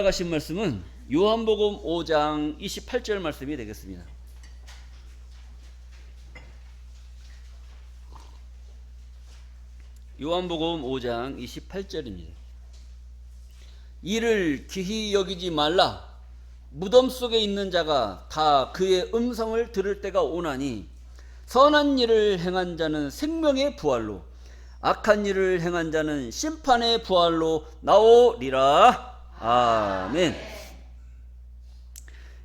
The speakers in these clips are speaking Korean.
따라가신 말씀은 요한복음 5장 28절 말씀이 되겠습니다. 요한복음 5장 28절입니다. 이를 귀히 여기지 말라. 무덤 속에 있는 자가 다 그의 음성을 들을 때가 오나니 선한 일을 행한 자는 생명의 부활로 악한 일을 행한 자는 심판의 부활로 나오리라. 아멘.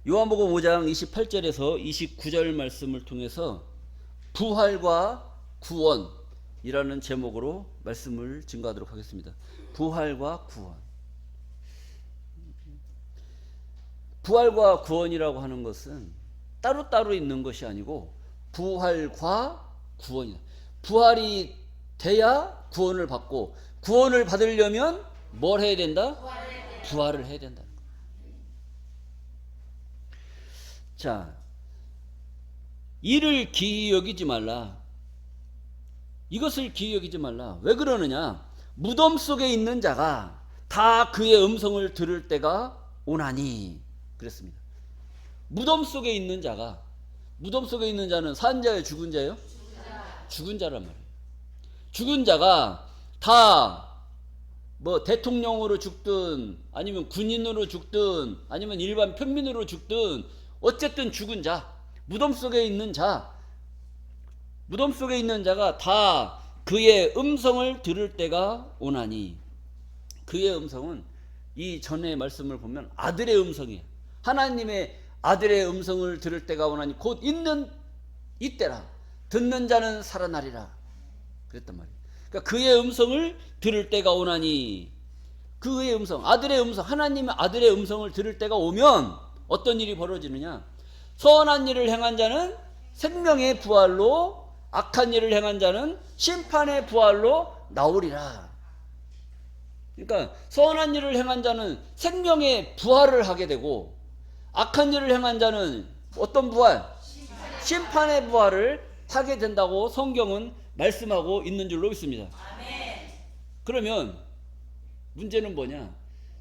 요한복음 5장 28절에서 29절 말씀을 통해서 부활과 구원이라는 제목으로 말씀을 증거하도록 하겠습니다. 부활과 구원. 부활과 구원이라고 하는 것은 따로따로 있는 것이 아니고 부활과 구원이다. 부활이 돼야 구원을 받고, 구원을 받으려면 뭘 해야 된다? 부활을 해야 된다. 자, 이를 기이 여기지 말라. 이것을 기이 여기지 말라. 왜 그러느냐? 무덤 속에 있는 자가 다 그의 음성을 들을 때가 오나니 그랬습니다. 무덤 속에 있는 자가, 무덤 속에 있는 자는 산 자예요, 죽은 자예요? 죽은 자란 말이에요. 죽은 자가 다 뭐 대통령으로 죽든 아니면 군인으로 죽든 아니면 일반 평민으로 죽든 어쨌든 죽은 자, 무덤 속에 있는 자, 무덤 속에 있는 자가 다 그의 음성을 들을 때가 오나니, 그의 음성은 이 전의 말씀을 보면 아들의 음성이에요. 하나님의 아들의 음성을 들을 때가 오나니 곧 있는 이때라. 듣는 자는 살아나리라 그랬단 말이에요. 그러니까 그의 음성을 들을 때가 오나니, 그의 음성, 아들의 음성, 하나님의 아들의 음성을 들을 때가 오면 어떤 일이 벌어지느냐? 선한 일을 행한 자는 생명의 부활로, 악한 일을 행한 자는 심판의 부활로 나오리라. 그러니까 선한 일을 행한 자는 생명의 부활을 하게 되고, 악한 일을 행한 자는 어떤 부활? 심판의 부활을 하게 된다고 성경은 말씀하고 있는 줄로 믿습니다. 그러면 문제는 뭐냐?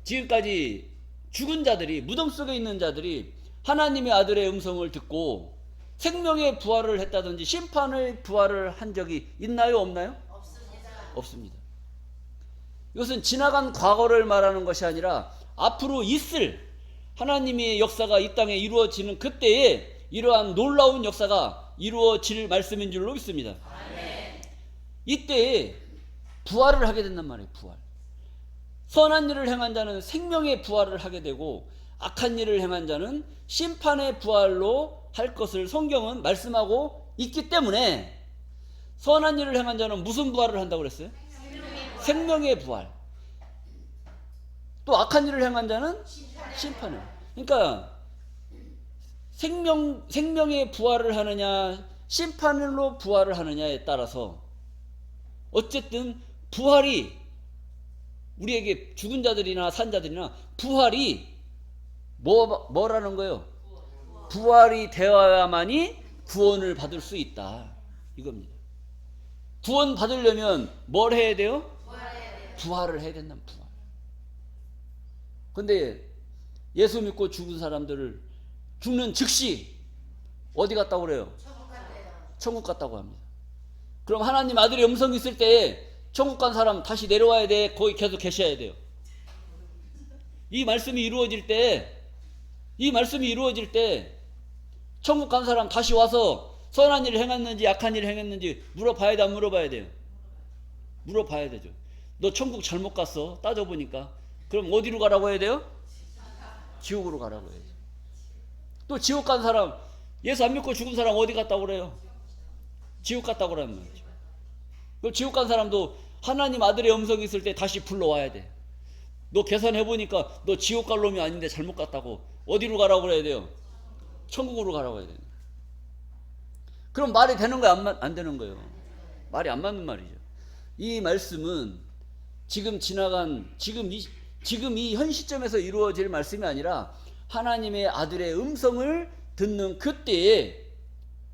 지금까지 죽은 자들이, 무덤 속에 있는 자들이 하나님의 아들의 음성을 듣고 생명의 부활을 했다든지 심판의 부활을 한 적이 있나요? 없나요? 없습니다. 이것은 지나간 과거를 말하는 것이 아니라 앞으로 있을 하나님의 역사가 이 땅에 이루어지는 그때에 이러한 놀라운 역사가 이루어질 말씀인 줄로 믿습니다. 이때에 부활을 하게 된단 말이에요. 부활. 선한 일을 행한 자는 생명의 부활을 하게 되고, 악한 일을 행한 자는 심판의 부활로 할 것을 성경은 말씀하고 있기 때문에, 선한 일을 행한 자는 무슨 부활을 한다고 그랬어요? 생명의 부활. 또 악한 일을 행한 자는 심판의. 그러니까 생명의 부활을 하느냐 심판으로 부활을 하느냐에 따라서 어쨌든 부활이, 우리에게 죽은 자들이나 산 자들이나 부활이 뭐라는 거예요? 부활이 되어야만이 구원을 받을 수 있다, 이겁니다. 구원 받으려면 뭘 해야 돼요? 부활을 해야 된다. 부활. 근데 예수 믿고 죽은 사람들을 죽는 즉시 어디 갔다고 그래요? 천국 갔다고 합니다. 그럼 하나님 아들의 음성이 있을 때 천국 간 사람 다시 내려와야 돼? 거기 계속 계셔야 돼요? 이 말씀이 이루어질 때 천국 간 사람 다시 와서 선한 일을 행했는지 악한 일을 행했는지 물어봐야 돼, 안 물어봐야 돼요? 물어봐야 되죠. 너 천국 잘못 갔어, 따져보니까. 그럼 어디로 가라고 해야 돼요? 지옥으로 가라고 해야죠. 또 지옥 간 사람, 예수 안 믿고 죽은 사람 어디 갔다고 그래요? 지옥 갔다고 그러는 말이죠. 그럼 지옥 간 사람도 하나님 아들의 음성이 있을 때 다시 불러와야 돼. 너 계산해보니까 너 지옥 갈 놈이 아닌데 잘못 갔다고. 어디로 가라고 그래야 돼요? 천국으로 가라고 해야 돼요. 그럼 말이 되는 거야, 안 되는 거예요? 말이 안 맞는 말이죠. 이 말씀은 지금 이 현 시점에서 이루어질 말씀이 아니라 하나님의 아들의 음성을 듣는 그때에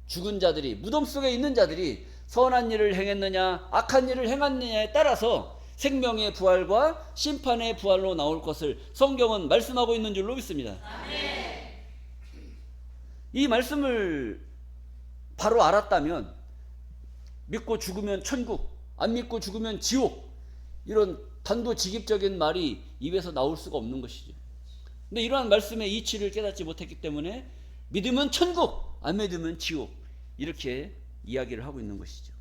죽은 자들이, 무덤 속에 있는 자들이 선한 일을 행했느냐 악한 일을 행했느냐에 따라서 생명의 부활과 심판의 부활로 나올 것을 성경은 말씀하고 있는 줄로 믿습니다. 이 말씀을 바로 알았다면 믿고 죽으면 천국, 안 믿고 죽으면 지옥, 이런 단도직입적인 말이 입에서 나올 수가 없는 것이죠. 근데 이러한 말씀의 이치를 깨닫지 못했기 때문에 믿으면 천국, 안 믿으면 지옥, 이렇게 이야기를 하고 있는 것이죠.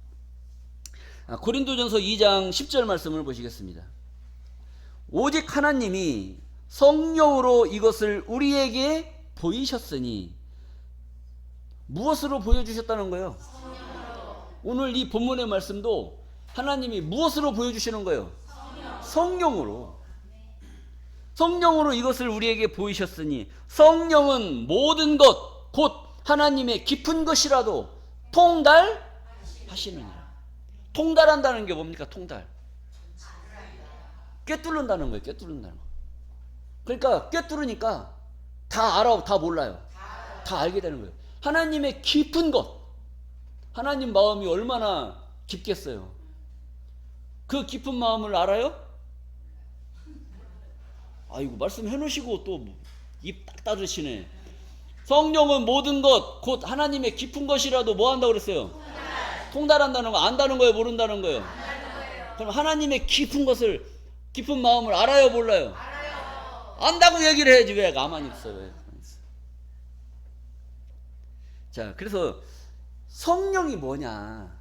고린도전서 2장 10절 말씀을 보시겠습니다. 오직 하나님이 성령으로 이것을 우리에게 보이셨으니, 무엇으로 보여주셨다는 거예요? 오늘 이 본문의 말씀도 하나님이 무엇으로 보여주시는 거예요? 성령으로. 성령으로 이것을 우리에게 보이셨으니, 성령은 모든 것 곧 하나님의 깊은 것이라도 통달하시느니라. 통달한다는 게 뭡니까? 통달. 꿰뚫는다는 거예요. 꿰뚫는다는 거. 그러니까 꿰뚫으니까 다 알아, 다 몰라요. 다 알게 되는 거예요. 하나님의 깊은 것. 하나님 마음이 얼마나 깊겠어요. 그 깊은 마음을 알아요? 아이고, 말씀해 놓으시고 또 입 딱 닫으시네. 성령은 모든 것 곧 하나님의 깊은 것이라도 뭐 한다고 그랬어요? 통달한다는 거. 안다는 거예요? 모른다는 거예요? 그럼 하나님의 깊은 것을, 깊은 마음을 알아요? 몰라요? 안다고 얘기를 해야지. 왜 가만히 있어? 왜? 자, 그래서 성령이 뭐냐?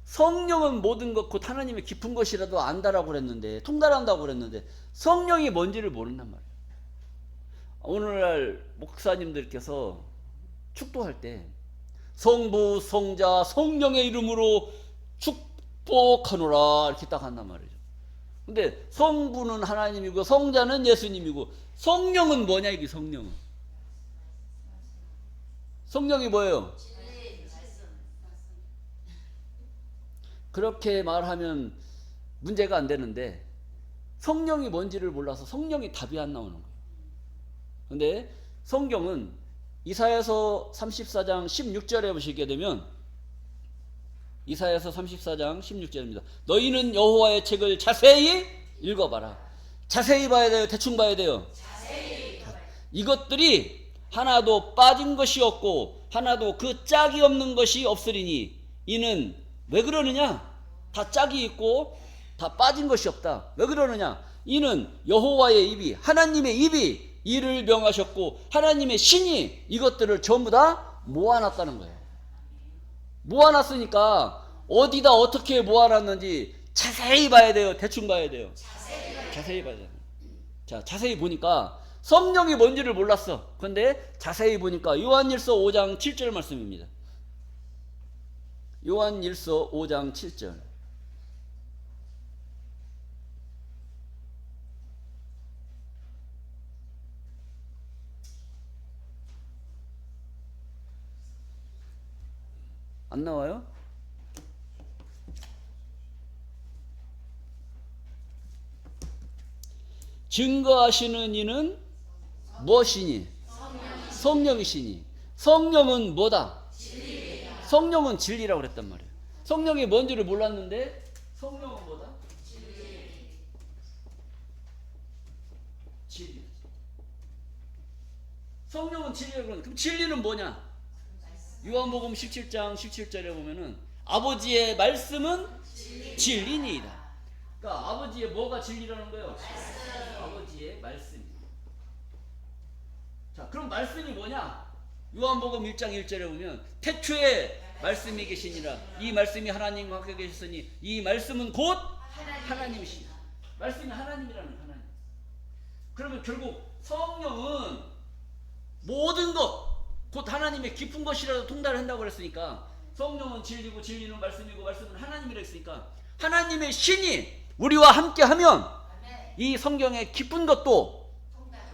성령은 모든 것 곧 하나님의 깊은 것이라도 안다라고 그랬는데, 통달한다고 그랬는데, 성령이 뭔지를 모른단 말이에요. 오늘날 목사님들께서 축도할 때 성부, 성자, 성령의 이름으로 축복하노라 이렇게 딱 한단 말이죠. 근데 성부는 하나님이고 성자는 예수님이고, 성령은 뭐냐? 이게 성령은, 성령이 뭐예요? 그렇게 말하면 문제가 안 되는데, 성령이 뭔지를 몰라서 성령이 답이 안 나오는 거예요. 근데 성경은 이사야서 34장 16절에 보시게 되면, 이사야서 34장 16절입니다. 너희는 여호와의 책을 자세히 읽어봐라. 자세히 봐야 돼요? 대충 봐야 돼요? 자세히. 이것들이 하나도 빠진 것이 없고 하나도 그 짝이 없는 것이 없으리니, 이는 왜 그러느냐? 다 짝이 있고 다 빠진 것이 없다. 왜 그러느냐? 이는 여호와의 입이, 하나님의 입이 이를 명하셨고 하나님의 신이 이것들을 전부 다 모아놨다는 거예요. 모아놨으니까 어디다 어떻게 모아놨는지 자세히 봐야 돼요? 대충 봐야 돼요? 자세히 봐야 돼요. 자, 자세히 보니까 성령이 뭔지를 몰랐어. 그런데 자세히 보니까 요한일서 5장 7절 말씀입니다. 요한일서 5장 7절. 안 나와요? 증거하시는 이는 무엇이니? 성령이시니. 성령은 뭐다? 성령은 진리라고 그랬단 말이에요. 성령이 뭔지를 몰랐는데 성령은 뭐다? 진리. 성령은 진리라고 그러는데, 그럼 진리는 뭐냐? 요한복음 17장 17절에 보면은 아버지의 말씀은 진리니이다. 그러니까 아버지의 뭐가 진리라는 거예요? 아버지의 말씀입니다. 자, 그럼 말씀이 뭐냐? 요한복음 1장 1절에 보면 태초에 말씀이 계시니라. 이 말씀이 하나님과 함께 계셨으니 이 말씀은 곧 하나님이시니. 말씀이 하나님이라는 거예요. 하나님. 그러면 결국 성령은 모든 것 곧 하나님의 깊은 것이라도 통달을 한다고 그랬으니까, 성령은 진리고 진리는 말씀이고 말씀은 하나님이라 했으니까, 하나님의 신이 우리와 함께 하면 이 성경의 깊은 것도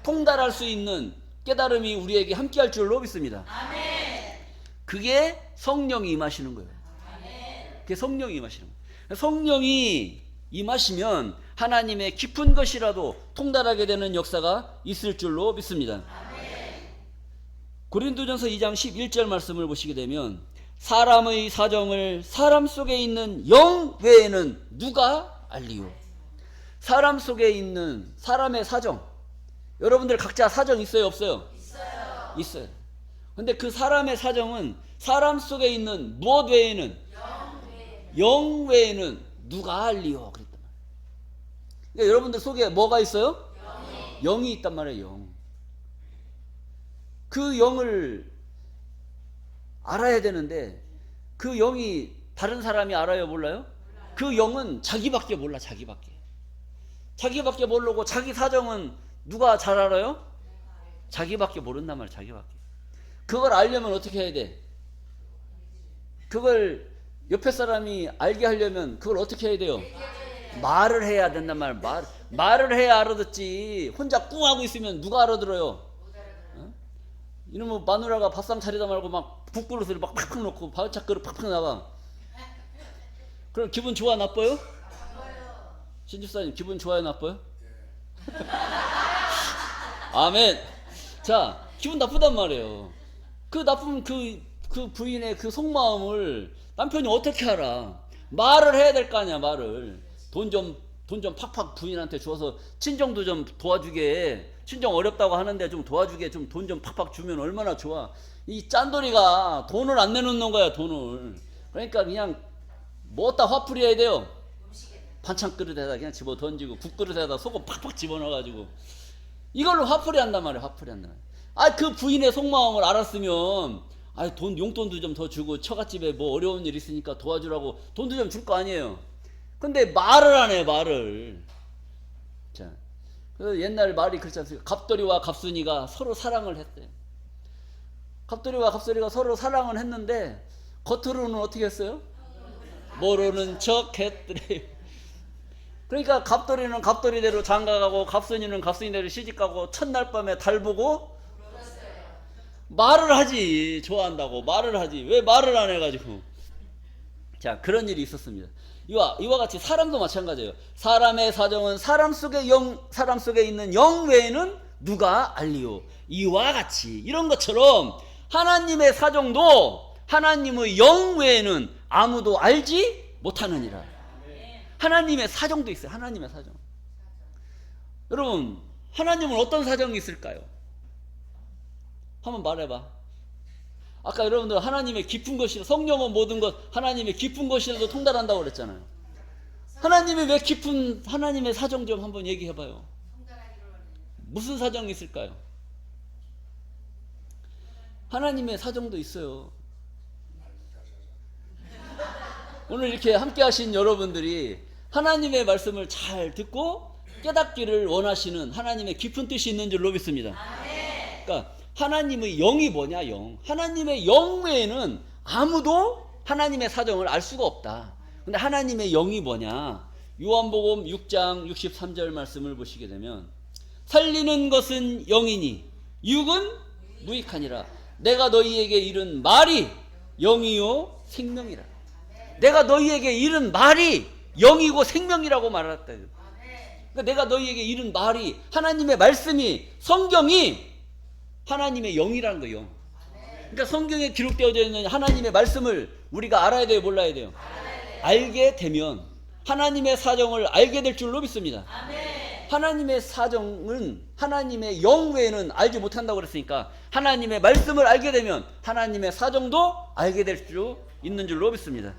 통달할 수 있는 깨달음이 우리에게 함께 할 줄로 믿습니다. 그게 성령이 임하시는 거예요. 그게 성령이 임하시는 거예요. 성령이 임하시면 하나님의 깊은 것이라도 통달하게 되는 역사가 있을 줄로 믿습니다. 고린도전서 2장 11절 말씀을 보시게 되면, 사람의 사정을 사람 속에 있는 영 외에는 누가 알리요. 사람 속에 있는 사람의 사정. 여러분들 각자 사정 있어요, 없어요? 있어요. 있어요. 근데 그 사람의 사정은 사람 속에 있는 무엇 외에는? 영 외에는 누가 알리요? 그랬단 말이에요. 그러니까 여러분들 속에 뭐가 있어요? 영이 있단 말이에요. 영. 그 영을 알아야 되는데 그 영이 다른 사람이 알아요, 몰라요? 그 영은 자기밖에 몰라. 자기밖에 모르고 자기 사정은 누가 잘 알아요? 자기밖에 모른단 말이에요. 자기밖에. 그걸 알려면 어떻게 해야 돼? 그걸 옆에 사람이 알게 하려면 그걸 어떻게 해야 돼요? 말을 해야 된단 말이에요. 말을 해야 알아듣지. 혼자 꿍 하고 있으면 누가 알아들어요? 어? 이놈의 마누라가 밥상 차리다 말고 막 국그릇을 막 팍팍 넣고 밥차그릇 팍팍 나가. 그럼 기분 좋아, 나빠요? 신집사님 기분 좋아요, 나빠요? 아멘. 자, 기분 나쁘단 말이에요. 그 나쁜 그 부인의 그 속마음을 남편이 어떻게 알아? 말을 해야 될 거 아니야, 말을. 돈 좀 팍팍 부인한테 줘서 친정도 좀 도와주게. 친정 어렵다고 하는데 좀 도와주게. 좀 돈 좀 팍팍 주면 얼마나 좋아. 이 짠돌이가 돈을 안 내놓는 거야, 돈을. 그러니까 그냥 뭐다 화풀이해야 돼요. 반찬 그릇에다 그냥 집어 던지고 국그릇에다 소금 팍팍 집어넣어가지고 이걸로 화풀이 한단 말이에요. 화풀이 한단 말이에요. 아, 그 부인의 속마음을 알았으면 돈 용돈도 좀 더 주고 처갓집에 뭐 어려운 일 있으니까 도와주라고 돈도 좀 줄 거 아니에요. 근데 말을 안 해, 말을. 자, 그래서 옛날 말이 그렇지 않습니까? 갑돌이와 갑순이가 서로 사랑을 했대요. 갑돌이와 갑순이가 서로 사랑을 했는데 겉으로는 어떻게 했어요? 모르는 척 했더래요. 그러니까 갑돌이는 갑돌이대로 장가가고 갑순이는 갑순이대로 시집가고 첫날 밤에 달 보고 말을 하지. 좋아한다고 말을 하지. 왜 말을 안 해가지고. 자, 그런 일이 있었습니다. 이와 같이 사람도 마찬가지예요. 사람의 사정은 사람 속에 있는 영 외에는 누가 알리요. 이와 같이 이런 것처럼 하나님의 사정도 하나님의 영 외에는 아무도 알지 못하느니라. 하나님의 사정도 있어요. 하나님의 사정. 여러분, 하나님은 어떤 사정이 있을까요? 한번 말해봐. 아까 여러분들 하나님의 깊은 것이라, 성령은 모든 것 하나님의 깊은 것이라도 통달한다고 그랬잖아요. 하나님의 왜 깊은 하나님의 사정 좀 한번 얘기해봐요. 무슨 사정이 있을까요? 하나님의 사정도 있어요. 오늘 이렇게 함께 하신 여러분들이 하나님의 말씀을 잘 듣고 깨닫기를 원하시는 하나님의 깊은 뜻이 있는 줄로 믿습니다. 그러니까 하나님의 영이 뭐냐, 영. 하나님의 영 외에는 아무도 하나님의 사정을 알 수가 없다. 근데 하나님의 영이 뭐냐? 요한복음 6장 63절 말씀을 보시게 되면 살리는 것은 영이니 육은 무익하니라. 내가 너희에게 이른 말이 영이요 생명이라. 내가 너희에게 이른 말이 영이고 생명이라고 말했다. 그러니까 내가 너희에게 이른 말이, 하나님의 말씀이, 성경이 하나님의 영이라는 거예요. 그러니까 성경에 기록되어져 있는 하나님의 말씀을 우리가 알아야 돼요, 몰라야 돼요? 알게 되면 하나님의 사정을 알게 될 줄로 믿습니다. 하나님의 사정은 하나님의 영 외에는 알지 못한다고 그랬으니까 하나님의 말씀을 알게 되면 하나님의 사정도 알게 될 줄 있는 줄로 믿습니다.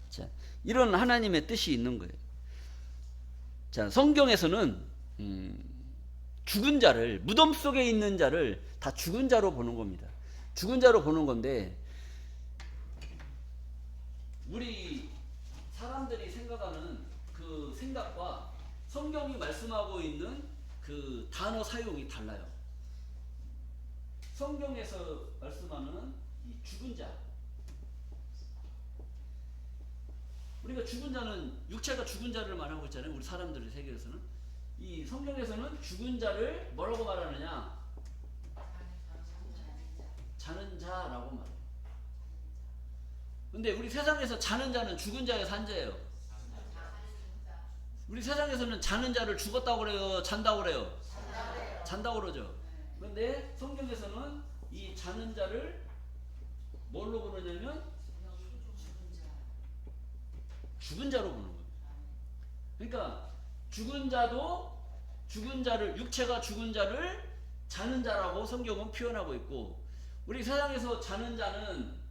자, 이런 하나님의 뜻이 있는 거예요. 자, 성경에서는 죽은 자를, 무덤 속에 있는 자를 다 죽은 자로 보는 겁니다. 죽은 자로 보는 건데, 우리 사람들이 생각하는 그 생각과 성경이 말씀하고 있는 그 단어 사용이 달라요. 성경에서 말씀하는 이 죽은 자, 우리가 죽은 자는 육체가 죽은 자를 말하고 있잖아요. 우리 사람들의 세계에서는. 이 성경에서는 죽은 자를 뭐라고 말하느냐? 자는 자라고 말해요. 근데 우리 세상에서 자는 자는 죽은 자예요, 산 자예요? 우리 세상에서는 자는 자를 죽었다고 그래요, 잔다고 그래요? 잔다고 그러죠. 그런데 성경에서는 이 자는 자를 뭘로 부르냐면 죽은 자로 보는 거예요. 그러니까 죽은 자를 육체가 죽은 자를 자는 자라고 성경은 표현하고 있고 우리 세상에서 자는 자는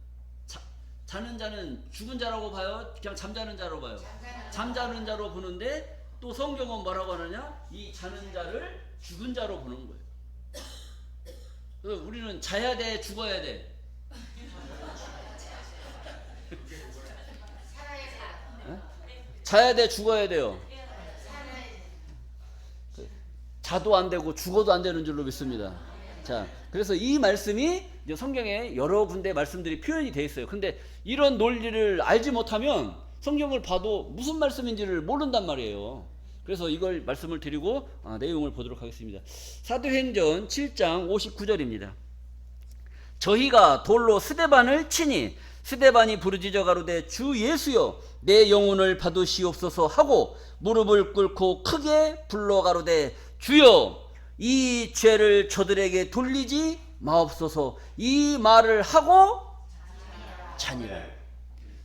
죽은 자라고 봐요? 그냥 잠자는 자로 봐요? 잠자는 자로 보는데 또 성경은 뭐라고 하느냐? 이 자는 자를 죽은 자로 보는 거예요. 그래서 우리는 자야 돼, 죽어야 돼? 자야 돼, 죽어야 돼요? 자도 안 되고 죽어도 안 되는 줄로 믿습니다. 자, 그래서 이 말씀이 이제 성경에 여러 군데 말씀들이 표현이 되어 있어요. 근데 이런 논리를 알지 못하면 성경을 봐도 무슨 말씀인지를 모른단 말이에요. 그래서 이걸 말씀을 드리고 내용을 보도록 하겠습니다. 사도행전 7장 59절입니다. 저희가 돌로 스데반을 치니 스데반이 부르짖어 가로되 주 예수여 내 영혼을 받으시옵소서 하고 무릎을 꿇고 크게 불러 가로되 주여 이 죄를 저들에게 돌리지 마옵소서. 이 말을 하고 자니라.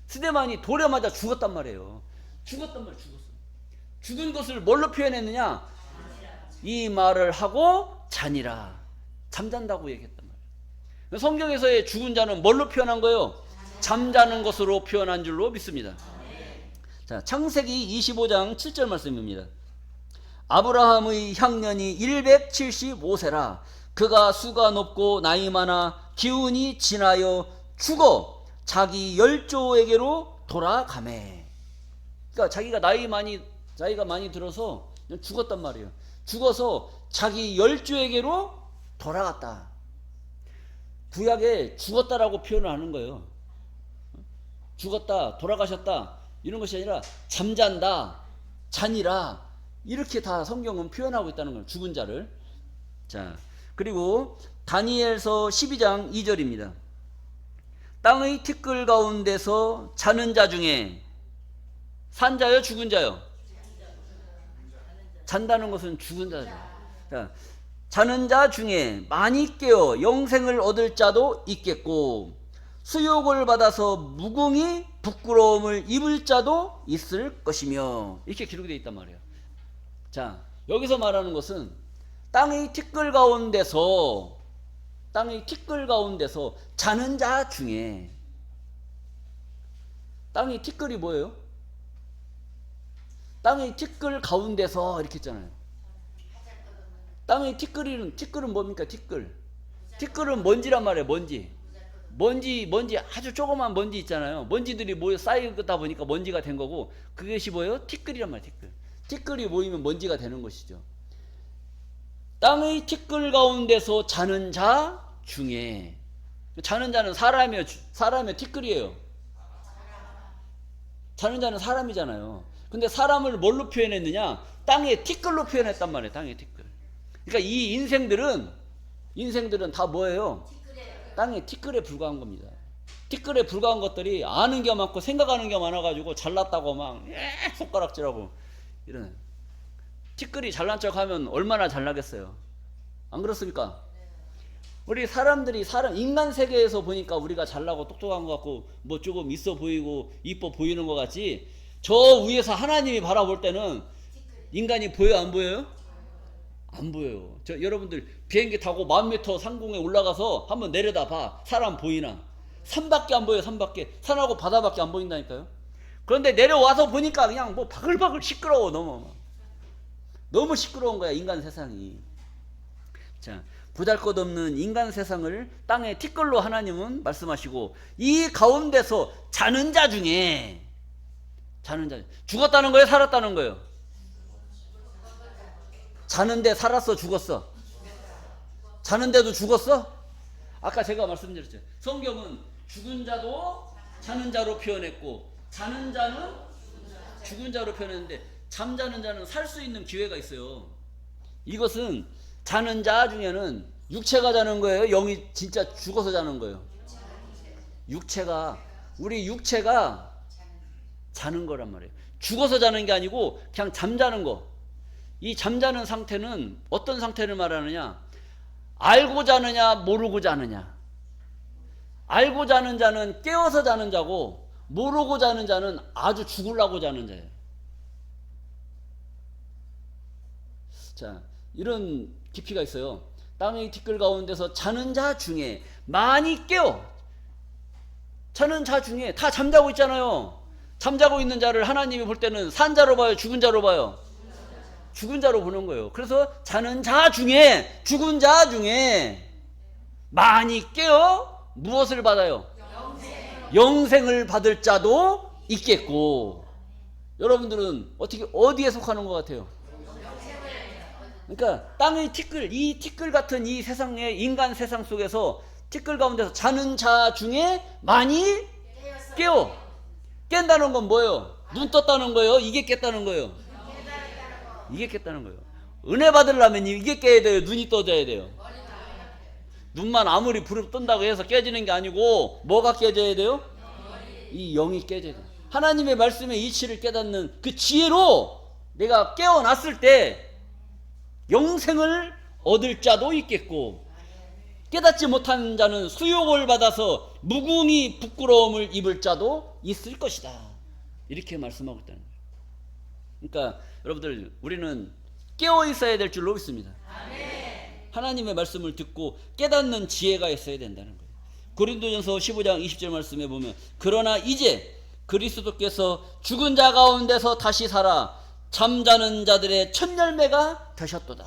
스데반이 돌에 맞아 죽었단 말이에요. 죽었어. 죽은 것을 뭘로 표현했느냐? 이 말을 하고 자니라. 잠잔다고 얘기했단 말이에요. 성경에서의 죽은 자는 뭘로 표현한 거예요? 잠자는 것으로 표현한 줄로 믿습니다. 자, 창세기 25장 7절 말씀입니다. 아브라함의 향년이 175세라. 그가 수가 높고 나이 많아 기운이 지나여 죽어 자기 열조에게로 돌아가매. 그러니까 자기가 많이 들어서 죽었단 말이에요. 죽어서 자기 열조에게로 돌아갔다. 구약에 죽었다라고 표현을 하는 거예요. 죽었다, 돌아가셨다 이런 것이 아니라 잠잔다, 자니라 이렇게 다 성경은 표현하고 있다는 거예요. 죽은 자를. 자, 그리고 다니엘서 12장 2절입니다. 땅의 티끌 가운데서 자는 자 중에 산 자요, 죽은 자요? 잔다는 것은 죽은 자죠. 자, 자는 자 중에 많이 깨어 영생을 얻을 자도 있겠고 수욕을 받아서 무궁히 부끄러움을 입을 자도 있을 것이며 이렇게 기록되어 있단 말이에요. 자, 여기서 말하는 것은 땅의 티끌 가운데서 자는 자 중에 땅의 티끌이 뭐예요? 땅의 티끌 가운데서 이렇게 했잖아요. 땅의 티끌은 뭡니까? 티끌은 먼지란 말이에요. 먼지 아주 조그만 먼지 있잖아요. 먼지들이 모여 쌓이다 보니까 먼지가 된 거고 그것이 뭐예요? 티끌이란 말이에요. 티끌이 모이면 먼지가 되는 것이죠. 땅의 티끌 가운데서 자는 자 중에 자는 자는 사람이요 티끌이에요. 자는 자는 사람이잖아요. 근데 사람을 뭘로 표현했느냐? 땅의 티끌로 표현했단 말이에요. 땅의 티끌. 그러니까 이 인생들은 다 뭐예요? 땅의 티끌에 불과한 겁니다. 티끌에 불과한 것들이 아는 게 많고 생각하는 게 많아가지고 잘났다고 막 손가락질하고 이런. 티끌이 잘난 척하면 얼마나 잘나겠어요. 안 그렇습니까? 우리 사람들이 인간 세계에서 보니까 우리가 잘나고 똑똑한 것 같고 뭐 조금 있어 보이고 이뻐 보이는 것 같지, 저 위에서 하나님이 바라볼 때는 인간이 보여요, 안 보여요? 안 보여요. 여러분들 비행기 타고 10,000m 상공에 올라가서 한번 내려다 봐. 사람 보이나? 산밖에 안 보여요. 산밖에. 산하고 바다밖에 안 보인다니까요. 그런데 내려와서 보니까 그냥 뭐 바글바글 시끄러워. 너무 시끄러운 거야, 인간 세상이. 자, 보잘것없는 인간 세상을 땅의 티끌로 하나님은 말씀하시고 이 가운데서 자는 자 중에 죽었다는 거예요, 살았다는 거예요? 자는데 살았어, 죽었어? 자는데도 죽었어? 아까 제가 말씀드렸죠. 성경은 죽은 자도 자는 자로 표현했고 자는 자는 죽은 자로 표현했는데 잠자는 자는 살 수 있는 기회가 있어요. 이것은 자는 자 중에는 육체가 자는 거예요? 영이 진짜 죽어서 자는 거예요? 우리 육체가 자는 거란 말이에요. 죽어서 자는 게 아니고 그냥 잠자는 거. 이 잠자는 상태는 어떤 상태를 말하느냐? 알고 자느냐, 모르고 자느냐. 알고 자는 자는 깨어서 자는 자고 모르고 자는 자는 아주 죽으려고 자는 자예요. 자, 이런 깊이가 있어요. 땅의 티끌 가운데서 자는 자 중에 많이 깨어. 자는 자 중에 다 잠자고 있잖아요. 잠자고 있는 자를 하나님이 볼 때는 산 자로 봐요, 죽은 자로 봐요? 죽은 자로 보는 거예요. 그래서 자는 자 중에, 죽은 자 중에 많이 깨어 무엇을 받아요? 영생을 받을 자도 있겠고. 여러분들은 어디에 속하는 것 같아요? 그러니까 땅의 티끌, 이 티끌 같은 이 세상의 인간 세상 속에서 티끌 가운데서 자는 자 중에 많이 깨어. 깬다는 건 뭐예요? 눈 떴다는 거예요? 이게 깼다는 거예요? 이게 깼다는 거예요. 은혜 받으려면 이게 깨야 돼요? 눈이 떠져야 돼요? 눈만 아무리 부릅 뜬다고 해서 깨지는 게 아니고 뭐가 깨져야 돼요? 이 영이 깨져야 돼요. 하나님의 말씀의 이치를 깨닫는 그 지혜로 내가 깨어났을 때 영생을 얻을 자도 있겠고, 깨닫지 못한 자는 수욕을 받아서 무궁히 부끄러움을 입을 자도 있을 것이다. 이렇게 말씀하고 있다는 거예요. 그러니까 여러분들, 우리는 깨어 있어야 될 줄로 믿습니다. 하나님의 말씀을 듣고 깨닫는 지혜가 있어야 된다는 거예요. 고린도전서 15장 20절 말씀에 보면, 그러나 이제 그리스도께서 죽은 자 가운데서 다시 살아 잠자는 자들의 첫 열매가 되셨도다.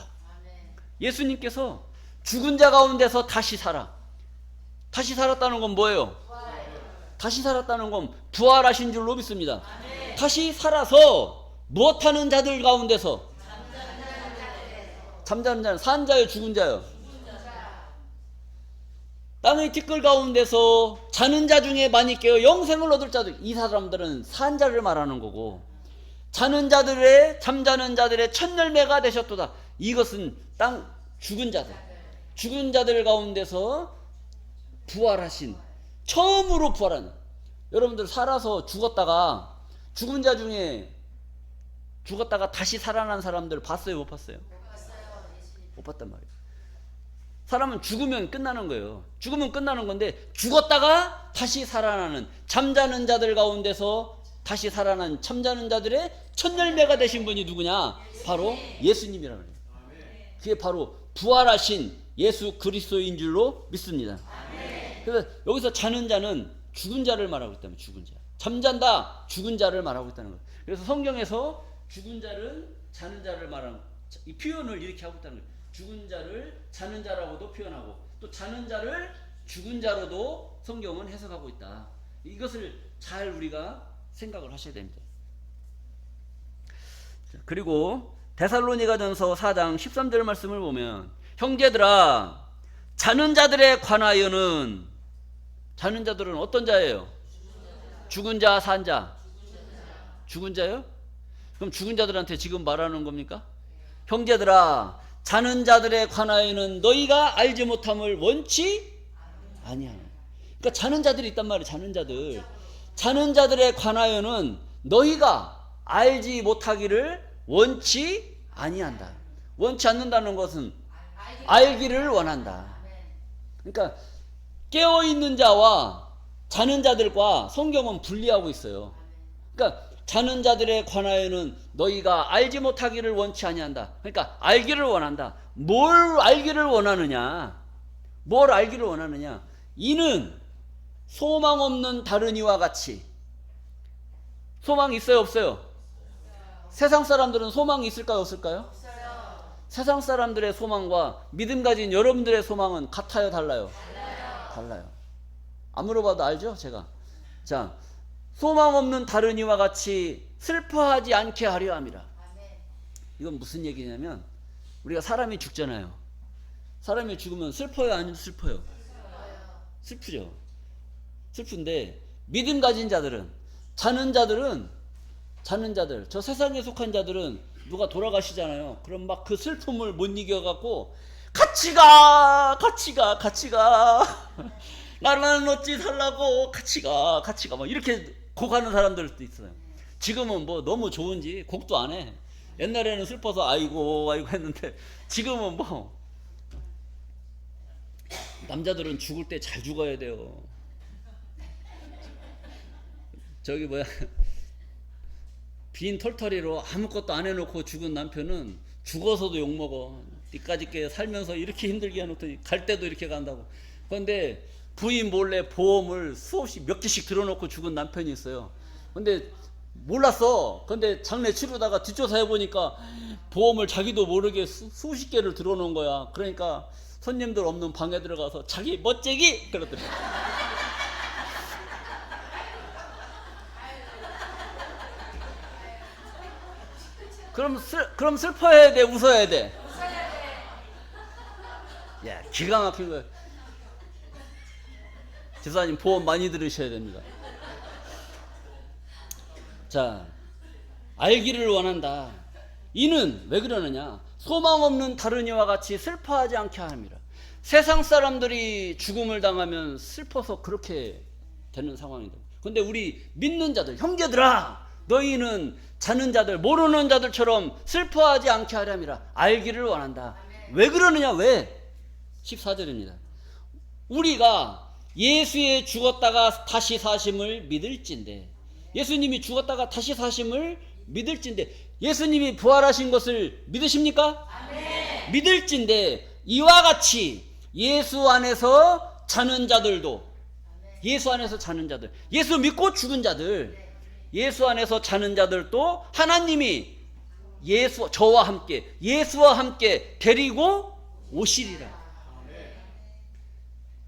예수님께서 죽은 자 가운데서 다시 살아. 다시 살았다는 건 뭐예요? 다시 살았다는 건 부활하신 줄로 믿습니다. 다시 살아서 무엇하는 자들 가운데서? 잠자는 자는 산 자요, 죽은 자요? 땅의 티끌 가운데서 자는 자 중에 많이 깨어 영생을 얻을 자도, 이 사람들은 산 자를 말하는 거고, 자는 자들의, 잠자는 자들의 첫 열매가 되셨도다. 이것은 죽은 자들 가운데서 부활하신, 처음으로 부활한. 여러분들 살아서 죽었다가, 죽은 자 중에 죽었다가 다시 살아난 사람들 봤어요, 못 봤어요? 못 봤단 말이에요. 사람은 죽으면 끝나는 거예요. 죽으면 끝나는 건데, 죽었다가 다시 살아나는, 잠자는 자들 가운데서 다시 살아난 잠자는 자들의 첫 열매가 되신 분이 누구냐? 바로 예수님이라는 거예요. 그게 바로 부활하신 예수 그리스도인 줄로 믿습니다. 그래서 여기서 자는 자는 죽은 자를 말하고 있다면, 죽은 자. 잠잔다, 죽은 자를 말하고 있다는 거예요. 그래서 성경에서 죽은 자를 자는 자를 말하는, 이 표현을 이렇게 하고 있다는 거예요. 죽은 자를 자는 자라고도 표현하고, 또 자는 자를 죽은 자로도 성경은 해석하고 있다. 이것을 잘 우리가 생각을 하셔야 됩니다. 그리고 데살로니가전서 4장 13절 말씀을 보면, 형제들아, 자는 자들에 관하여는, 자는 자들은 어떤 자예요? 죽은 자, 산 자? 죽은 자요? 그럼 죽은 자들한테 지금 말하는 겁니까? 형제들아, 자는 자들에 관하여는 너희가 알지 못함을 원치 아니하노. 그러니까 자는 자들이 있단 말이에요. 자는 자들. 자는 자들에 관하여는 너희가 알지 못하기를 원치 아니한다. 원치 않는다는 것은 알기를 원한다. 그러니까 깨어있는 자와 자는 자들과 성경은 분리하고 있어요. 그러니까 자는 자들에 관하여는 너희가 알지 못하기를 원치 아니한다. 그러니까 알기를 원한다. 뭘 알기를 원하느냐? 뭘 알기를 원하느냐? 이는 소망 없는 다른 이와 같이. 소망이 있어요, 없어요? 세상 사람들은 소망이 있을까요, 없을까요? 없어요. 세상 사람들의 소망과 믿음 가진 여러분들의 소망은 같아요, 달라요? 달라요. 안 물어봐도 알죠, 제가. 자, 소망 없는 다른 이와 같이 슬퍼하지 않게 하려 함이라. 이건 무슨 얘기냐면, 우리가 사람이 죽잖아요. 사람이 죽으면 슬퍼요, 아니면 슬퍼요? 슬프죠. 슬픈데 믿음 가진 자들은, 자는 자들, 저 세상에 속한 자들은 누가 돌아가시잖아요. 그럼 막 그 슬픔을 못 이겨갖고 같이 가 나는 어찌 살라고 같이 가 막 이렇게 곡하는 사람들도 있어요. 지금은 뭐 너무 좋은지 곡도 안 해. 옛날에는 슬퍼서 아이고 했는데, 지금은 뭐 남자들은 죽을 때 잘 죽어야 돼요. 빈 털터리로 아무것도 안 해놓고 죽은 남편은 죽어서도 욕먹어. 니까짓 게 살면서 이렇게 힘들게 해놓더니 갈 때도 이렇게 간다고. 그런데 부인 몰래 보험을 수없이 몇 개씩 들어놓고 죽은 남편이 있어요. 근데 몰랐어. 근데 장례 치르다가 뒷조사해 보니까 보험을 자기도 모르게 수십 개를 들어놓은 거야. 그러니까 손님들 없는 방에 들어가서 자기 멋쟁이 그러더래. 그럼 슬퍼해야 돼, 웃어야 돼? 야, 기가 막힌 거야. 지사님 보험 많이 들으셔야 됩니다. 자, 알기를 원한다. 이는 왜 그러느냐? 소망 없는 다른 이와 같이 슬퍼하지 않게 함이라. 세상 사람들이 죽음을 당하면 슬퍼서 그렇게 되는 상황이다. 근데 우리 믿는 자들, 형제들아, 너희는 자는 자들, 모르는 자들처럼 슬퍼하지 않게 하렴이라. 알기를 원한다. 왜 그러느냐? 왜? 14절입니다. 우리가 예수의 죽었다가 다시 사심을 믿을진데, 예수님이 죽었다가 다시 사심을 믿을진데, 예수님이 부활하신 것을 믿으십니까? 아멘. 믿을진데 이와 같이 예수 안에서 자는 자들도, 예수 안에서 자는 자들, 예수 믿고 죽은 자들, 예수 안에서 자는 자들도 하나님이 저와 함께, 예수와 함께 데리고 오시리라.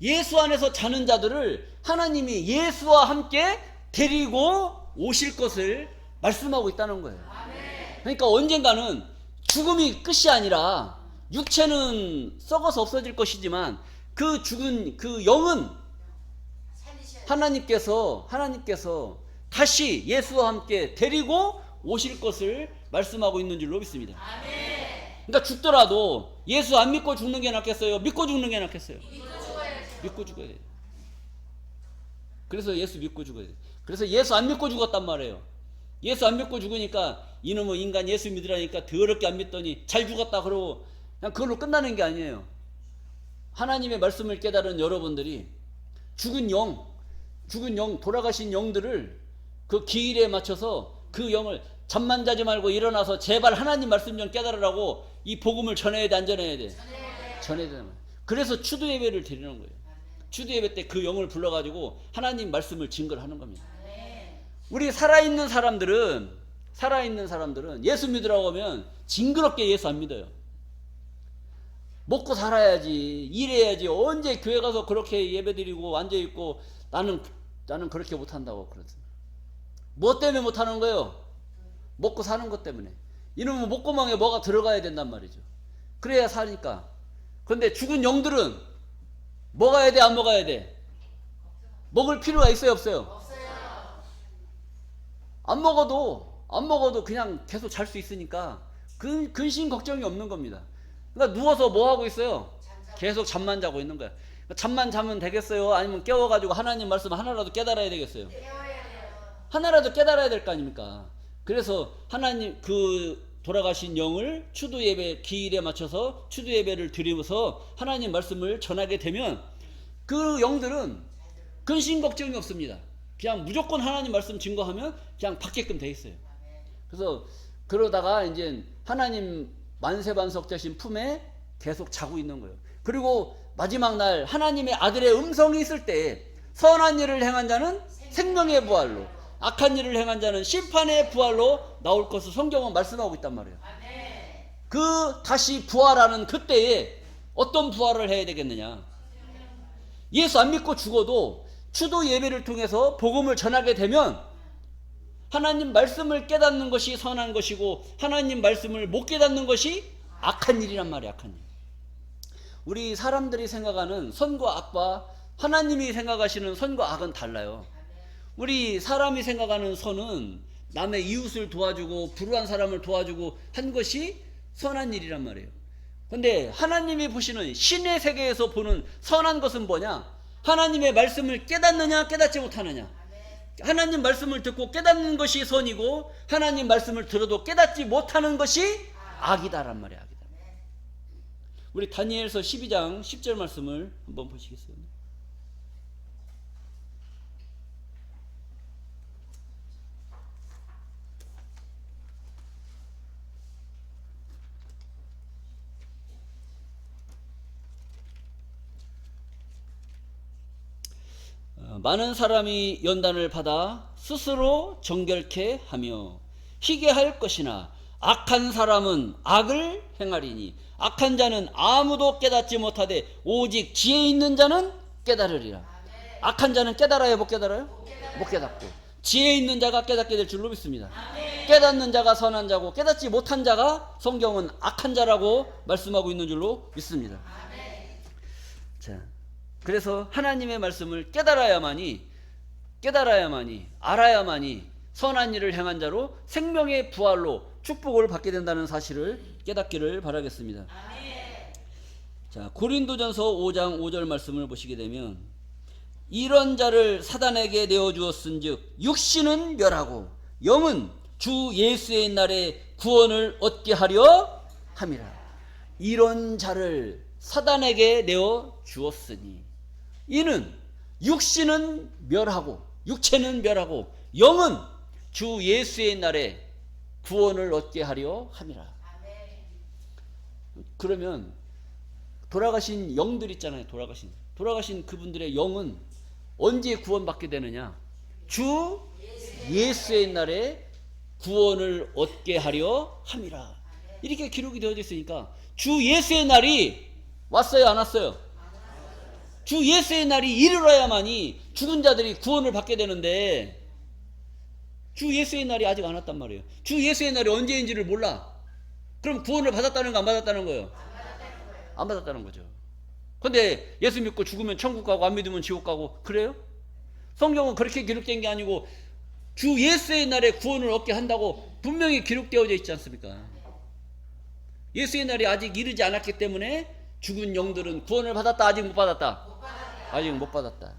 예수 안에서 자는 자들을 하나님이 예수와 함께 데리고 오실 것을 말씀하고 있다는 거예요. 그러니까 언젠가는 죽음이 끝이 아니라 육체는 썩어서 없어질 것이지만 그 죽은 그 영은 하나님께서 다시 예수와 함께 데리고 오실 것을 말씀하고 있는 줄로 믿습니다. 그러니까 죽더라도 예수 안 믿고 죽는 게 낫겠어요? 믿고 죽는 게 낫겠어요? 믿고 죽어야 돼요. 그래서 예수 믿고 죽어야 돼요. 그래서 예수 안 믿고 죽었단 말이에요. 예수 안 믿고 죽으니까 이놈의 인간 예수 믿으라니까 더럽게 안 믿더니 잘 죽었다 그러고 그냥 그걸로 끝나는 게 아니에요. 하나님의 말씀을 깨달은 여러분들이 죽은 영, 돌아가신 영들을 그 기일에 맞춰서 그 영을 잠만 자지 말고 일어나서 제발 하나님 말씀 좀 깨달으라고 이 복음을 전해야 돼, 안 전해야 돼? 전해야 돼. 그래서 추도 예배를 드리는 거예요. 추도 예배 때 그 영을 불러가지고 하나님 말씀을 증거를 하는 겁니다. 우리 살아있는 사람들은 예수 믿으라고 하면 징그럽게 예수 안 믿어요. 먹고 살아야지, 일해야지, 언제 교회 가서 그렇게 예배드리고 앉아있고 나는 그렇게 못한다고 그러죠. 뭐 때문에 못하는 거예요? 먹고 사는 것 때문에. 이놈은 목구멍에 뭐가 들어가야 된단 말이죠. 그래야 사니까. 그런데 죽은 영들은 먹어야 돼, 안 먹어야 돼? 먹을 필요가 있어요, 없어요? 안 먹어도 그냥 계속 잘 수 있으니까 근심 걱정이 없는 겁니다. 그러니까 누워서 뭐 하고 있어요? 계속 잠만 자고 있는 거야. 잠만 자면 되겠어요? 아니면 깨워가지고 하나님 말씀 하나라도 깨달아야 되겠어요? 하나라도 깨달아야 될 거 아닙니까? 그래서 하나님 그 돌아가신 영을 추도 예배 기일에 맞춰서 추도 예배를 드리면서 하나님 말씀을 전하게 되면 그 영들은 근심 걱정이 없습니다. 그냥 무조건 하나님 말씀 증거하면 그냥 받게끔 돼 있어요. 그래서 그러다가 이제 하나님 만세반석 되신 품에 계속 자고 있는 거예요. 그리고 마지막 날 하나님의 아들의 음성이 있을 때 선한 일을 행한 자는 생명의 부활로, 악한 일을 행한 자는 심판의 부활로 나올 것을 성경은 말씀하고 있단 말이에요. 그 다시 부활하는 그때에 어떤 부활을 해야 되겠느냐? 예수 안 믿고 죽어도 추도 예배를 통해서 복음을 전하게 되면 하나님 말씀을 깨닫는 것이 선한 것이고 하나님 말씀을 못 깨닫는 것이 악한 일이란 말이에요. 악한 일. 우리 사람들이 생각하는 선과 악과 하나님이 생각하시는 선과 악은 달라요. 우리 사람이 생각하는 선은 남의 이웃을 도와주고 불우한 사람을 도와주고 한 것이 선한 일이란 말이에요. 그런데 하나님이 보시는 신의 세계에서 보는 선한 것은 뭐냐? 하나님의 말씀을 깨닫느냐 깨닫지 못하느냐. 하나님 말씀을 듣고 깨닫는 것이 선이고 하나님 말씀을 들어도 깨닫지 못하는 것이 악이다란 말이야. 악이다. 우리 다니엘서 12장 10절 말씀을 한번 보시겠어요? 많은 사람이 연단을 받아 스스로 정결케 하며 희게 할 것이나 악한 사람은 악을 행하리니 악한 자는 아무도 깨닫지 못하되 오직 지혜 있는 자는 깨달으리라. 악한 자는 깨달아요, 못 깨달아요? 못 깨닫고 지혜 있는 자가 깨닫게 될 줄로 믿습니다. 깨닫는 자가 선한 자고 깨닫지 못한 자가 성경은 악한 자라고 말씀하고 있는 줄로 믿습니다. 자, 그래서 하나님의 말씀을 깨달아야만이 알아야만이 선한 일을 행한 자로 생명의 부활로 축복을 받게 된다는 사실을 깨닫기를 바라겠습니다. 자, 고린도전서 5장 5절 말씀을 보시게 되면 이런 자를 사단에게 내어주었은즉 육신은 멸하고 영은 주 예수의 날에 구원을 얻게 하려 함이라. 이런 자를 사단에게 내어주었으니 이는 육신은 멸하고 육체는 멸하고 영은 주 예수의 날에 구원을 얻게 하려 함이라. 그러면 돌아가신 영들 있잖아요. 돌아가신 그분들의 영은 언제 구원받게 되느냐? 주 예수의 날에 구원을 얻게 하려 함이라. 이렇게 기록이 되어져 있으니까 주 예수의 날이 왔어요, 안 왔어요? 주 예수의 날이 이르러야만이 죽은 자들이 구원을 받게 되는데 주 예수의 날이 아직 안 왔단 말이에요. 주 예수의 날이 언제인지를 몰라. 그럼 구원을 받았다는 거 안 받았다는 거예요? 안 받았다는 거죠. 근데 예수 믿고 죽으면 천국 가고 안 믿으면 지옥 가고 그래요? 성경은 그렇게 기록된 게 아니고 주 예수의 날에 구원을 얻게 한다고 분명히 기록되어져 있지 않습니까? 예수의 날이 아직 이르지 않았기 때문에 죽은 영들은 구원을 받았다, 아직 못 받았다? 아직 못 받았다.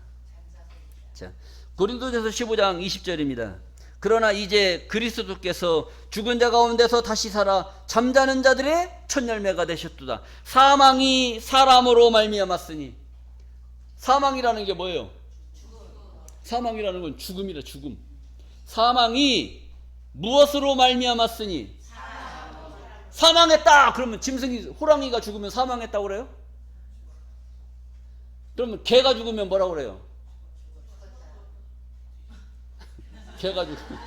자, 고린도전서 15장 20절입니다. 그러나 이제 그리스도께서 죽은 자 가운데서 다시 살아 잠자는 자들의 첫 열매가 되셨도다. 사망이 사람으로 말미암았으니. 사망이라는 게 뭐예요? 사망이라는 건 죽음이라. 죽음. 사망이 무엇으로 말미암았으니? 사망했다. 그러면 짐승이, 호랑이가 죽으면 사망했다고 그래요? 그러면 개가 죽으면 뭐라고 그래요? 개가 죽으면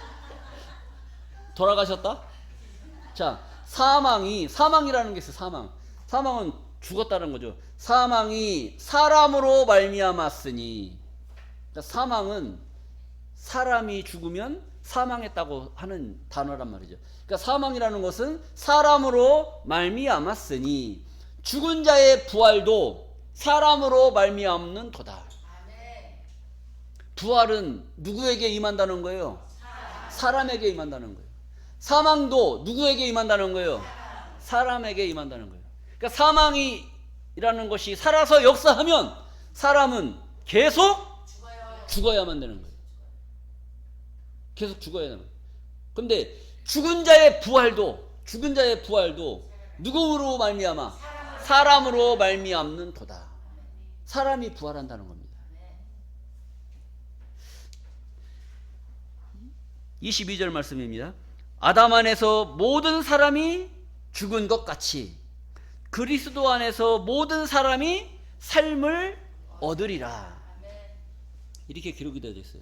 돌아가셨다? 자, 사망이라는 게 있어요. 사망은 죽었다는 거죠. 사망이 사람으로 말미암았으니. 그러니까 사망은 사람이 죽으면 사망했다고 하는 단어란 말이죠. 그러니까 사망이라는 것은 사람으로 말미암았으니 죽은 자의 부활도 사람으로 말미암는 도다. 부활은 누구에게 임한다는 거예요? 사람에게 임한다는 거예요. 사망도 누구에게 임한다는 거예요? 사람에게 임한다는 거예요. 그러니까 사망이라는 것이 살아서 역사하면 사람은 계속 죽어야만 되는 거예요. 계속 죽어야 되는 거예요. 그런데 죽은 자의 부활도 누구로 말미암아? 사람으로 말미암는 도다. 사람이 부활한다는 겁니다. 22절 말씀입니다. 아담 안에서 모든 사람이 죽은 것 같이 그리스도 안에서 모든 사람이 삶을 얻으리라. 이렇게 기록이 되어 있어요.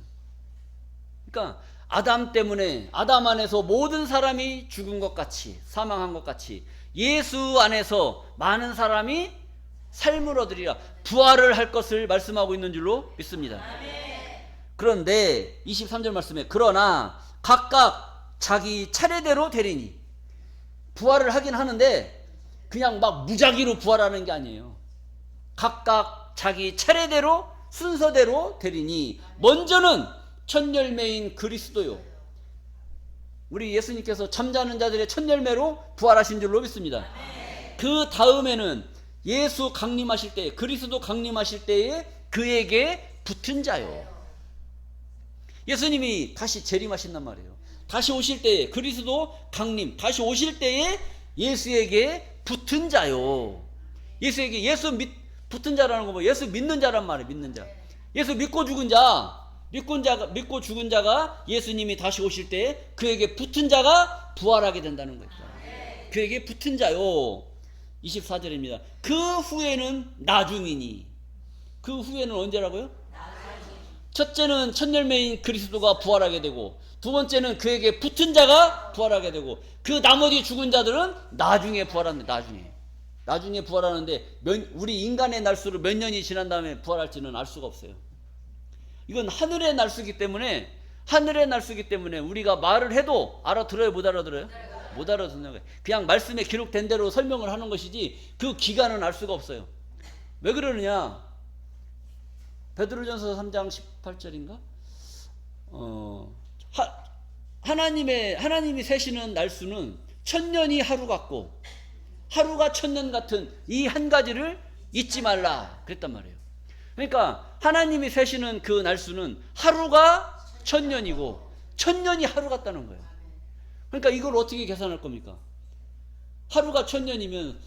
그러니까 아담 때문에 아담 안에서 모든 사람이 죽은 것 같이, 사망한 것 같이 예수 안에서 많은 사람이 삶을 얻으리라. 부활을 할 것을 말씀하고 있는 줄로 믿습니다. 그런데 23절 말씀에 그러나 각각 자기 차례대로 되리니. 부활을 하긴 하는데 그냥 막 무작위로 부활하는 게 아니에요. 각각 자기 차례대로 순서대로 되리니 먼저는 첫 열매인 그리스도요. 우리 예수님께서 잠자는 자들의 첫 열매로 부활하신 줄로 믿습니다. 그 다음에는 예수 강림하실 때, 그리스도 강림하실 때에 그에게 붙은 자요. 예수님이 다시 재림하신단 말이에요. 다시 오실 때에 그리스도 강림, 다시 오실 때에 예수에게 붙은 자요. 예수 붙은 자라는 거 뭐 예수 믿는 자란 말이에요. 믿는 자. 예수 믿고 죽은 자, 믿고 죽은 자가 예수님이 다시 오실 때에 그에게 붙은 자가 부활하게 된다는 거예요. 그에게 붙은 자요. 24절입니다. 그 후에는 나중이니. 그 후에는 언제라고요? 첫째는 첫 열매인 그리스도가 부활하게 되고, 두 번째는 그에게 붙은 자가 부활하게 되고, 그 나머지 죽은 자들은 나중에 부활합니다. 나중에 부활하는데 우리 인간의 날수로 몇 년이 지난 다음에 부활할지는 알 수가 없어요. 이건 하늘의 날수기 때문에 우리가 말을 해도 알아들어요, 못 알아들어요? 못 알아듣는 거예요. 그냥 말씀에 기록된 대로 설명을 하는 것이지 그 기간은 알 수가 없어요. 왜 그러느냐? 베드로전서 3장 18절인가? 하나님이 세시는 날수는 천년이 하루 같고, 하루가 천년 같은 이 한 가지를 잊지 말라 그랬단 말이에요. 그러니까 하나님이 세시는 그 날수는 하루가 천년이고 천년이 하루 같다는 거예요. 그러니까 이걸 어떻게 계산할 겁니까? 하루가 천년이면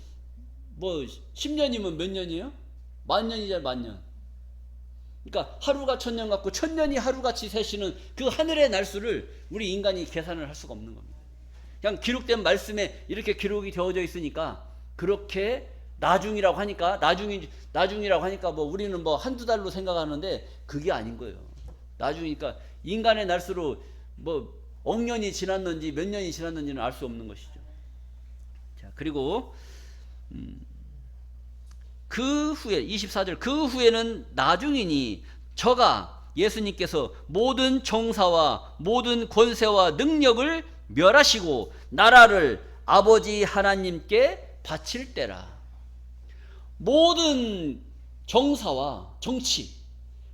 뭐 10년이면 몇 년이에요? 만년이잖아요, 만년. 그러니까 하루가 천년 같고 천년이 하루같이 세시는 그 하늘의 날수를 우리 인간이 계산을 할 수가 없는 겁니다. 그냥 기록된 말씀에 이렇게 기록이 되어져 있으니까, 그렇게 나중이라고 하니까 뭐 우리는 뭐 한두 달로 생각하는데 그게 아닌 거예요. 나중이니까 인간의 날수로 뭐 억년이 지났는지 몇 년이 지났는지는 알 수 없는 것이죠. 자, 그리고 그 후에 24절, 그 후에는 나중이니 저가 예수님께서 모든 정사와 모든 권세와 능력을 멸하시고 나라를 아버지 하나님께 바칠 때라. 모든 정사와 정치,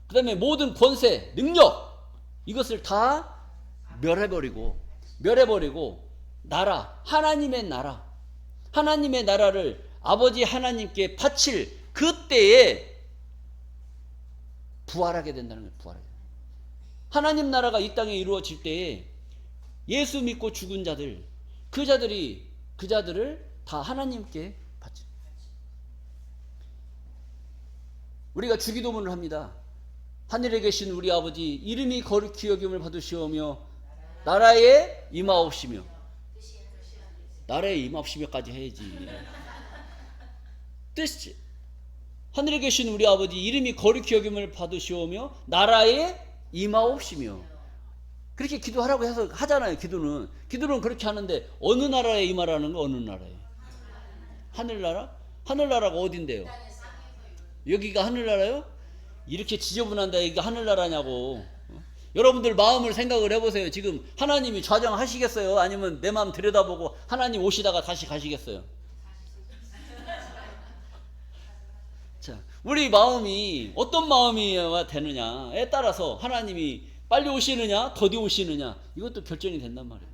그 다음에 모든 권세, 능력, 이것을 다 멸해버리고 나라, 하나님의 나라를 아버지 하나님께 바칠 그때에 부활하게 된다는 거예요. 부활하게. 하나님 나라가 이 땅에 이루어질 때에 예수 믿고 죽은 자들, 그 자들을 다 하나님께 바쳐. 우리가 주기도문을 합니다. 하늘에 계신 우리 아버지, 이름이 거룩히 여김을 받으시오며 나라에 임하옵시며. 나라에 임하옵시며까지 해야지. 뜻이, 하늘에 계신 우리 아버지, 이름이 거룩히 여김을 받으시오며 나라에 임하옵시며. 그렇게 기도하라고 해서 하잖아요. 기도는 그렇게 하는데 어느 나라에 임하라는 거? 어느 나라에? 하늘나라? 하늘나라가 어딘데요? 여기가 하늘나라요? 이렇게 지저분한데 이게 하늘나라냐고. 여러분들 마음을 생각을 해보세요. 지금 하나님이 좌정하시겠어요? 아니면 내 마음 들여다보고 하나님 오시다가 다시 가시겠어요? 자, 우리 마음이 어떤 마음이어야 되느냐에 따라서 하나님이 빨리 오시느냐, 더디 오시느냐, 이것도 결정이 된단 말이에요.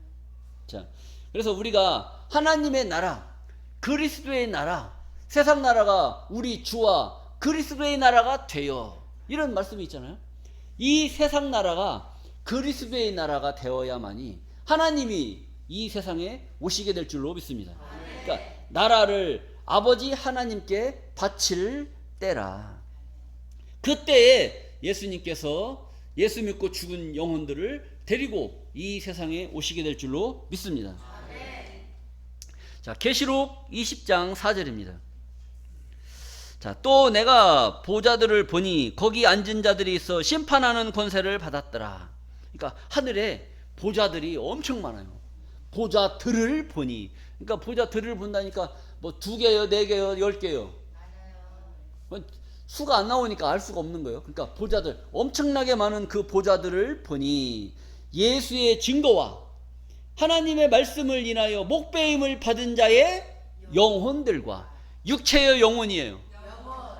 자, 그래서 우리가 하나님의 나라, 그리스도의 나라, 세상 나라가 우리 주와 그리스도의 나라가 되어, 이런 말씀이 있잖아요. 이 세상 나라가 그리스도의 나라가 되어야만이 하나님이 이 세상에 오시게 될 줄로 믿습니다. 그러니까 나라를 아버지 하나님께 바칠 때라. 그때에 예수님께서 예수 믿고 죽은 영혼들을 데리고 이 세상에 오시게 될 줄로 믿습니다. 자, 계시록 20장 4절입니다. 자, 또 내가 보좌들을 보니 거기 앉은 자들이 있어 심판하는 권세를 받았더라. 그러니까 하늘에 보좌들이 엄청 많아요. 보좌들을 보니, 그러니까 보좌들을 본다니까 뭐 2개요, 4개요, 10개요. 수가 안 나오니까 알 수가 없는 거예요. 그러니까 보좌들, 엄청나게 많은 그 보좌들을 보니 예수의 증거와 하나님의 말씀을 인하여 목배임을 받은 자의 영혼들과, 육체의 영혼이에요.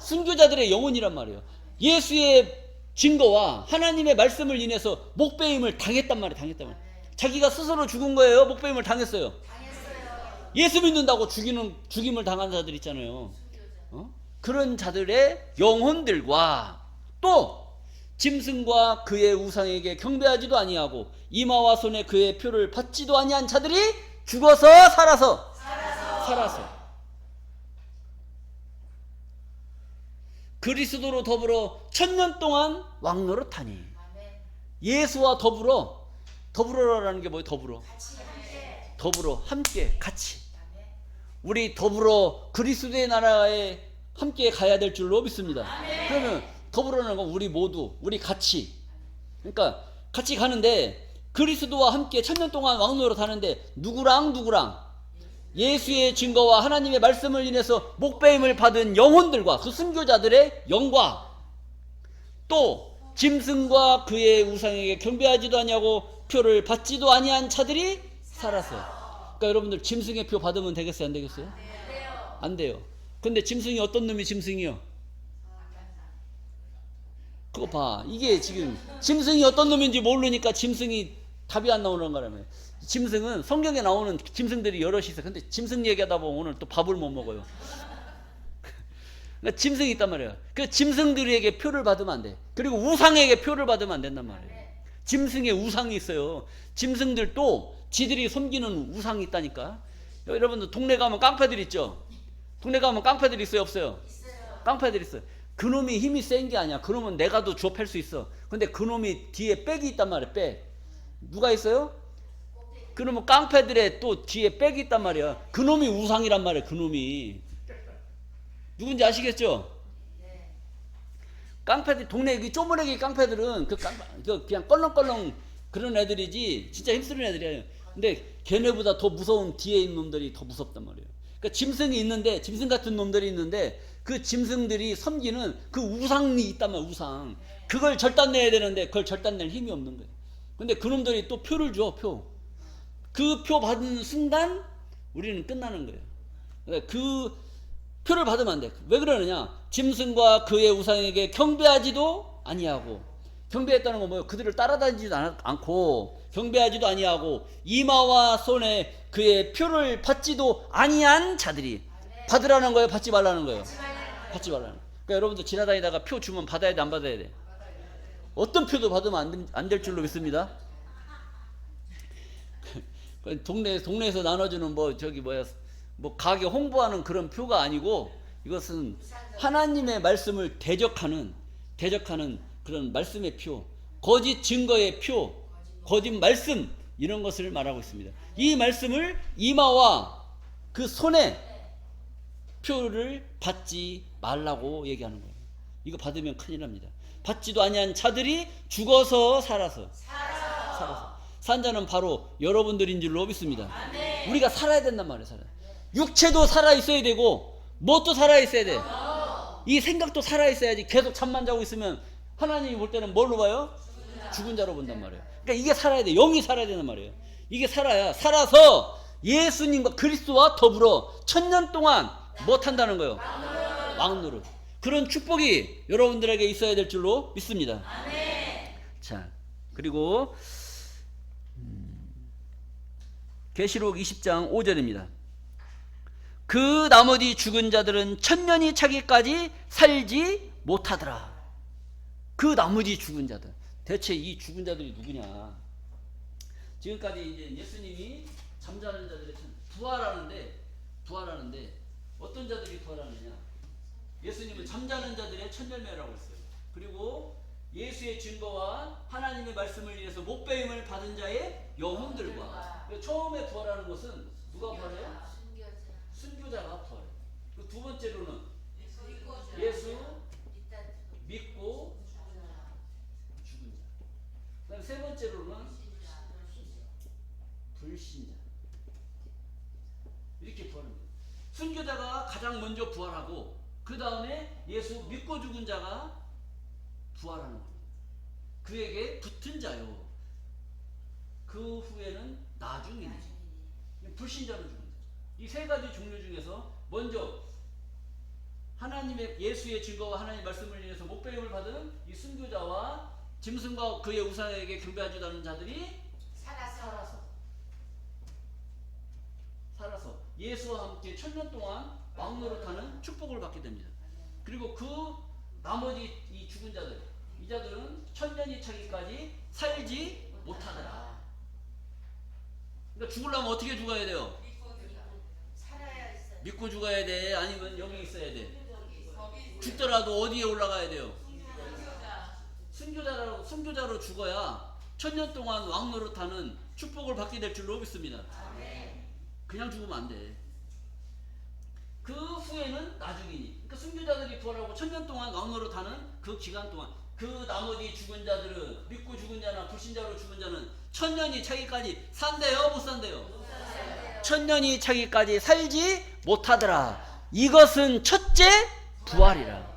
순교자들의 영혼이란 말이에요. 예수의 증거와 하나님의 말씀을 인해서 목배임을 당했단 말이에요. 자기가 스스로 죽은 거예요? 목배임을 당했어요? 예수 믿는다고 죽임을 당한 자들 있잖아요. 그런 자들의 영혼들과, 또 짐승과 그의 우상에게 경배하지도 아니하고 이마와 손에 그의 표를 받지도 아니한 자들이 죽어서 살아서 그리스도로 더불어 1000년 동안 왕노릇하니. 예수와 더불어라는 게 뭐예요? 더불어 함께 같이, 우리 더불어 그리스도의 나라에 함께 가야 될 줄로 믿습니다. 그러면 더불어라는 건 우리 모두, 우리 같이 그러니까 같이 가는데 그리스도와 함께 천년 동안 왕노릇 하는데 누구랑 예수의 증거와 하나님의 말씀을 인해서 목배임을 받은 영혼들과 그 순교자들의 영과 또 짐승과 그의 우상에게 경배하지도 아니하고 표를 받지도 아니한 자들이 살았어요. 그러니까 여러분들 짐승의 표 받으면 되겠어요, 안 되겠어요? 안 돼요. 근데 짐승이 어떤 놈이 짐승이요? 그거 봐. 이게 지금 짐승이 어떤 놈인지 모르니까 짐승이 답이 안 나오는 거라며. 짐승은 성경에 나오는 짐승들이 여럿이 있어. 근데 짐승 얘기하다 보면 오늘 또 밥을 못 먹어요. 그러니까 짐승이 있단 말이에요. 그 짐승들에게 표를 받으면 안 돼. 그리고 우상에게 표를 받으면 안 된단 말이에요. 짐승의 우상이 있어요. 짐승들도 지들이 섬기는 우상이 있다니까. 여러분들 동네 가면 깡패들 있죠? 동네 가면 깡패들 있어요, 없어요? 깡패들 있어요. 그놈이 힘이 센 게 아니야. 그놈은 내가 더 주워 팰 수 있어. 근데 그놈이 뒤에 백이 있단 말이야, 백. 누가 있어요? 그놈은 깡패들의 또 뒤에 백이 있단 말이야. 그놈이 우상이란 말이야, 그놈이. 누군지 아시겠죠? 깡패들, 동네 그 쪼무레기 깡패들은 그냥 껄렁껄렁 그런 애들이지 진짜 힘쓰는 애들이에요. 근데 걔네보다 더 무서운 뒤에 있는 놈들이 더 무섭단 말이에요. 그러니까 짐승이 있는데, 짐승 같은 놈들이 있는데 그 짐승들이 섬기는 그 우상이 있단 말이에요, 우상. 그걸 절단내야 되는데 그걸 절단낼 힘이 없는 거예요. 근데 그놈들이 또 표를 줘, 표. 그 표 받는 순간 우리는 끝나는 거예요. 그러니까 그 표를 받으면 안 돼. 왜 그러느냐? 짐승과 그의 우상에게 경배하지도 아니하고, 경배했다는 건 뭐예요? 그들을 따라다니지도 않고 경배하지도 아니하고 이마와 손에 그의 표를 받지도 아니한 자들이. 받으라는 거예요? 받지 말라는 거예요? 받지 말라는 거예요. 그러니까 여러분들 지나다니다가 표 주면 받아야 돼, 안 받아야 돼? 어떤 표도 받으면 안 될 줄로 믿습니다. 동네에서 나눠주는 뭐 가게 홍보하는 그런 표가 아니고, 이것은 하나님의 말씀을 대적하는 그런 말씀의 표, 거짓 증거의 표, 거짓 말씀, 이런 것을 말하고 있습니다. 이 말씀을 이마와 그 손에 표를 받지 말라고 얘기하는 거예요. 이거 받으면 큰일 납니다. 받지도 아니한 자들이 죽어서 살아서. 산 자는 바로 여러분들인 줄로 믿습니다. 우리가 살아야 된단 말이에요. 육체도 살아 있어야 되고 무엇도 살아 있어야 돼. 이 생각도 살아 있어야지. 계속 잠만 자고 있으면 하나님이 볼 때는 뭘로 봐요? 죽은 자로 본단 말이에요. 그러니까 이게 살아야 돼. 영이 살아야 된단 말이에요. 이게 살아서 예수님과 그리스도와 더불어 천년 동안 뭐 한다는 거예요? 왕노릇. 그런 축복이 여러분들에게 있어야 될 줄로 믿습니다. 자, 그리고 계시록 20장 5절입니다. 그 나머지 죽은 자들은 천년이 차기까지 살지 못하더라. 그 나머지 죽은 자들. 대체 이 죽은 자들이 누구냐? 지금까지 이제 예수님이 잠자는 자들의 부활하는데 어떤 자들이 부활하느냐? 예수님은 잠자는 자들의 천열매라고 했어요. 그리고 예수의 증거와 하나님의 말씀을 위해서 목배임을 받은 자의 영혼들과. 처음에 부활하는 것은 누가 부활해요? 순교자가 부활해요. 두 번째로는 예수 믿고 죽은 자. 그다음 세 번째로는 불신자. 이렇게 부활합니다. 순교자가 가장 먼저 부활하고 그 다음에 예수 믿고 죽은 자가 부활하는 겁니다. 그에게 붙은 자요. 그 후에는 나중이네. 불신자로 죽은 자. 이 세 가지 종류 중에서 먼저 하나님의 예수의 증거와 하나님의 말씀을 인해서 목배임을 받은 이 순교자와 짐승과 그의 우상에게 경배하지도 않은 자들이 살아서 예수와 함께 천년 동안 왕노릇하는 축복을 받게 됩니다. 그리고 그 나머지 이 죽은 자들, 이 자들은 천년이 차기까지 살지 못하더라. 그러니까 죽으려면 어떻게 죽어야 돼요? 믿고 죽어야 돼? 아니면 여기 있어야 돼? 죽더라도 어디에 올라가야 돼요? 순교자로 죽어야 천년 동안 왕노릇하는 축복을 받게 될 줄로 믿습니다. 그냥 죽으면 안 돼. 그 후에는 나중이니. 그러니까 순교자들이 부활하고 천년 동안 왕노릇하는 그 기간 동안 그 나머지 죽은 자들은 믿고 죽은 죽은 자나 불신자로 죽은 자는 천년이 차기까지 산대요, 못 산대요? 천년이 차기까지 살지 못하더라. 이것은 첫째 부활이라.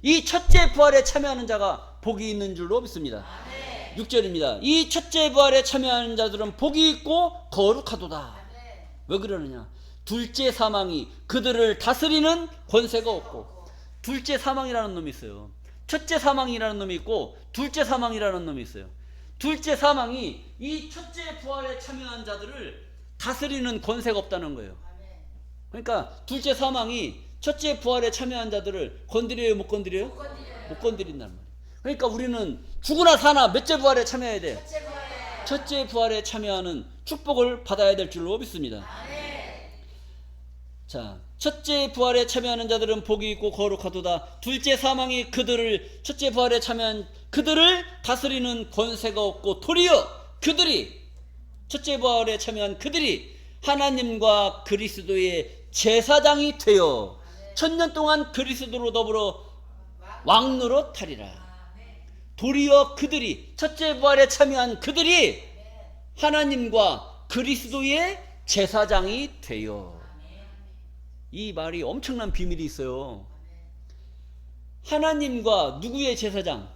이 첫째 부활에 참여하는 자가 복이 있는 줄로 믿습니다. 6절입니다. 이 첫째 부활에 참여하는 자들은 복이 있고 거룩하도다. 왜 그러느냐? 둘째 사망이 그들을 다스리는 권세가 없고. 둘째 사망이라는 놈이 있어요. 첫째 사망이라는 놈이 있고 둘째 사망이라는 놈이 있어요. 둘째 사망이 이 첫째 부활에 참여한 자들을 다스리는 권세가 없다는 거예요. 그러니까 둘째 사망이 첫째 부활에 참여한 자들을 건드려요, 못 건드려요? 못 건드린단 말이에요. 그러니까 우리는 죽으나 사나 몇째 부활에 참여해야 돼? 첫째 부활에 참여하는 축복을 받아야 될 줄로 믿습니다. 자, 첫째 부활에 참여하는 자들은 복이 있고 거룩하도다. 둘째 사망이 그들을, 첫째 부활에 참여한 그들을 다스리는 권세가 없고 도리어 그들이, 첫째 부활에 참여한 그들이 하나님과 그리스도의 제사장이 되어 천년 동안 그리스도로 더불어 왕노릇 하리라. 도리어 그들이, 첫째 부활에 참여한 그들이 하나님과 그리스도의 제사장이 되어. 이 말이 엄청난 비밀이 있어요. 하나님과 누구의 제사장?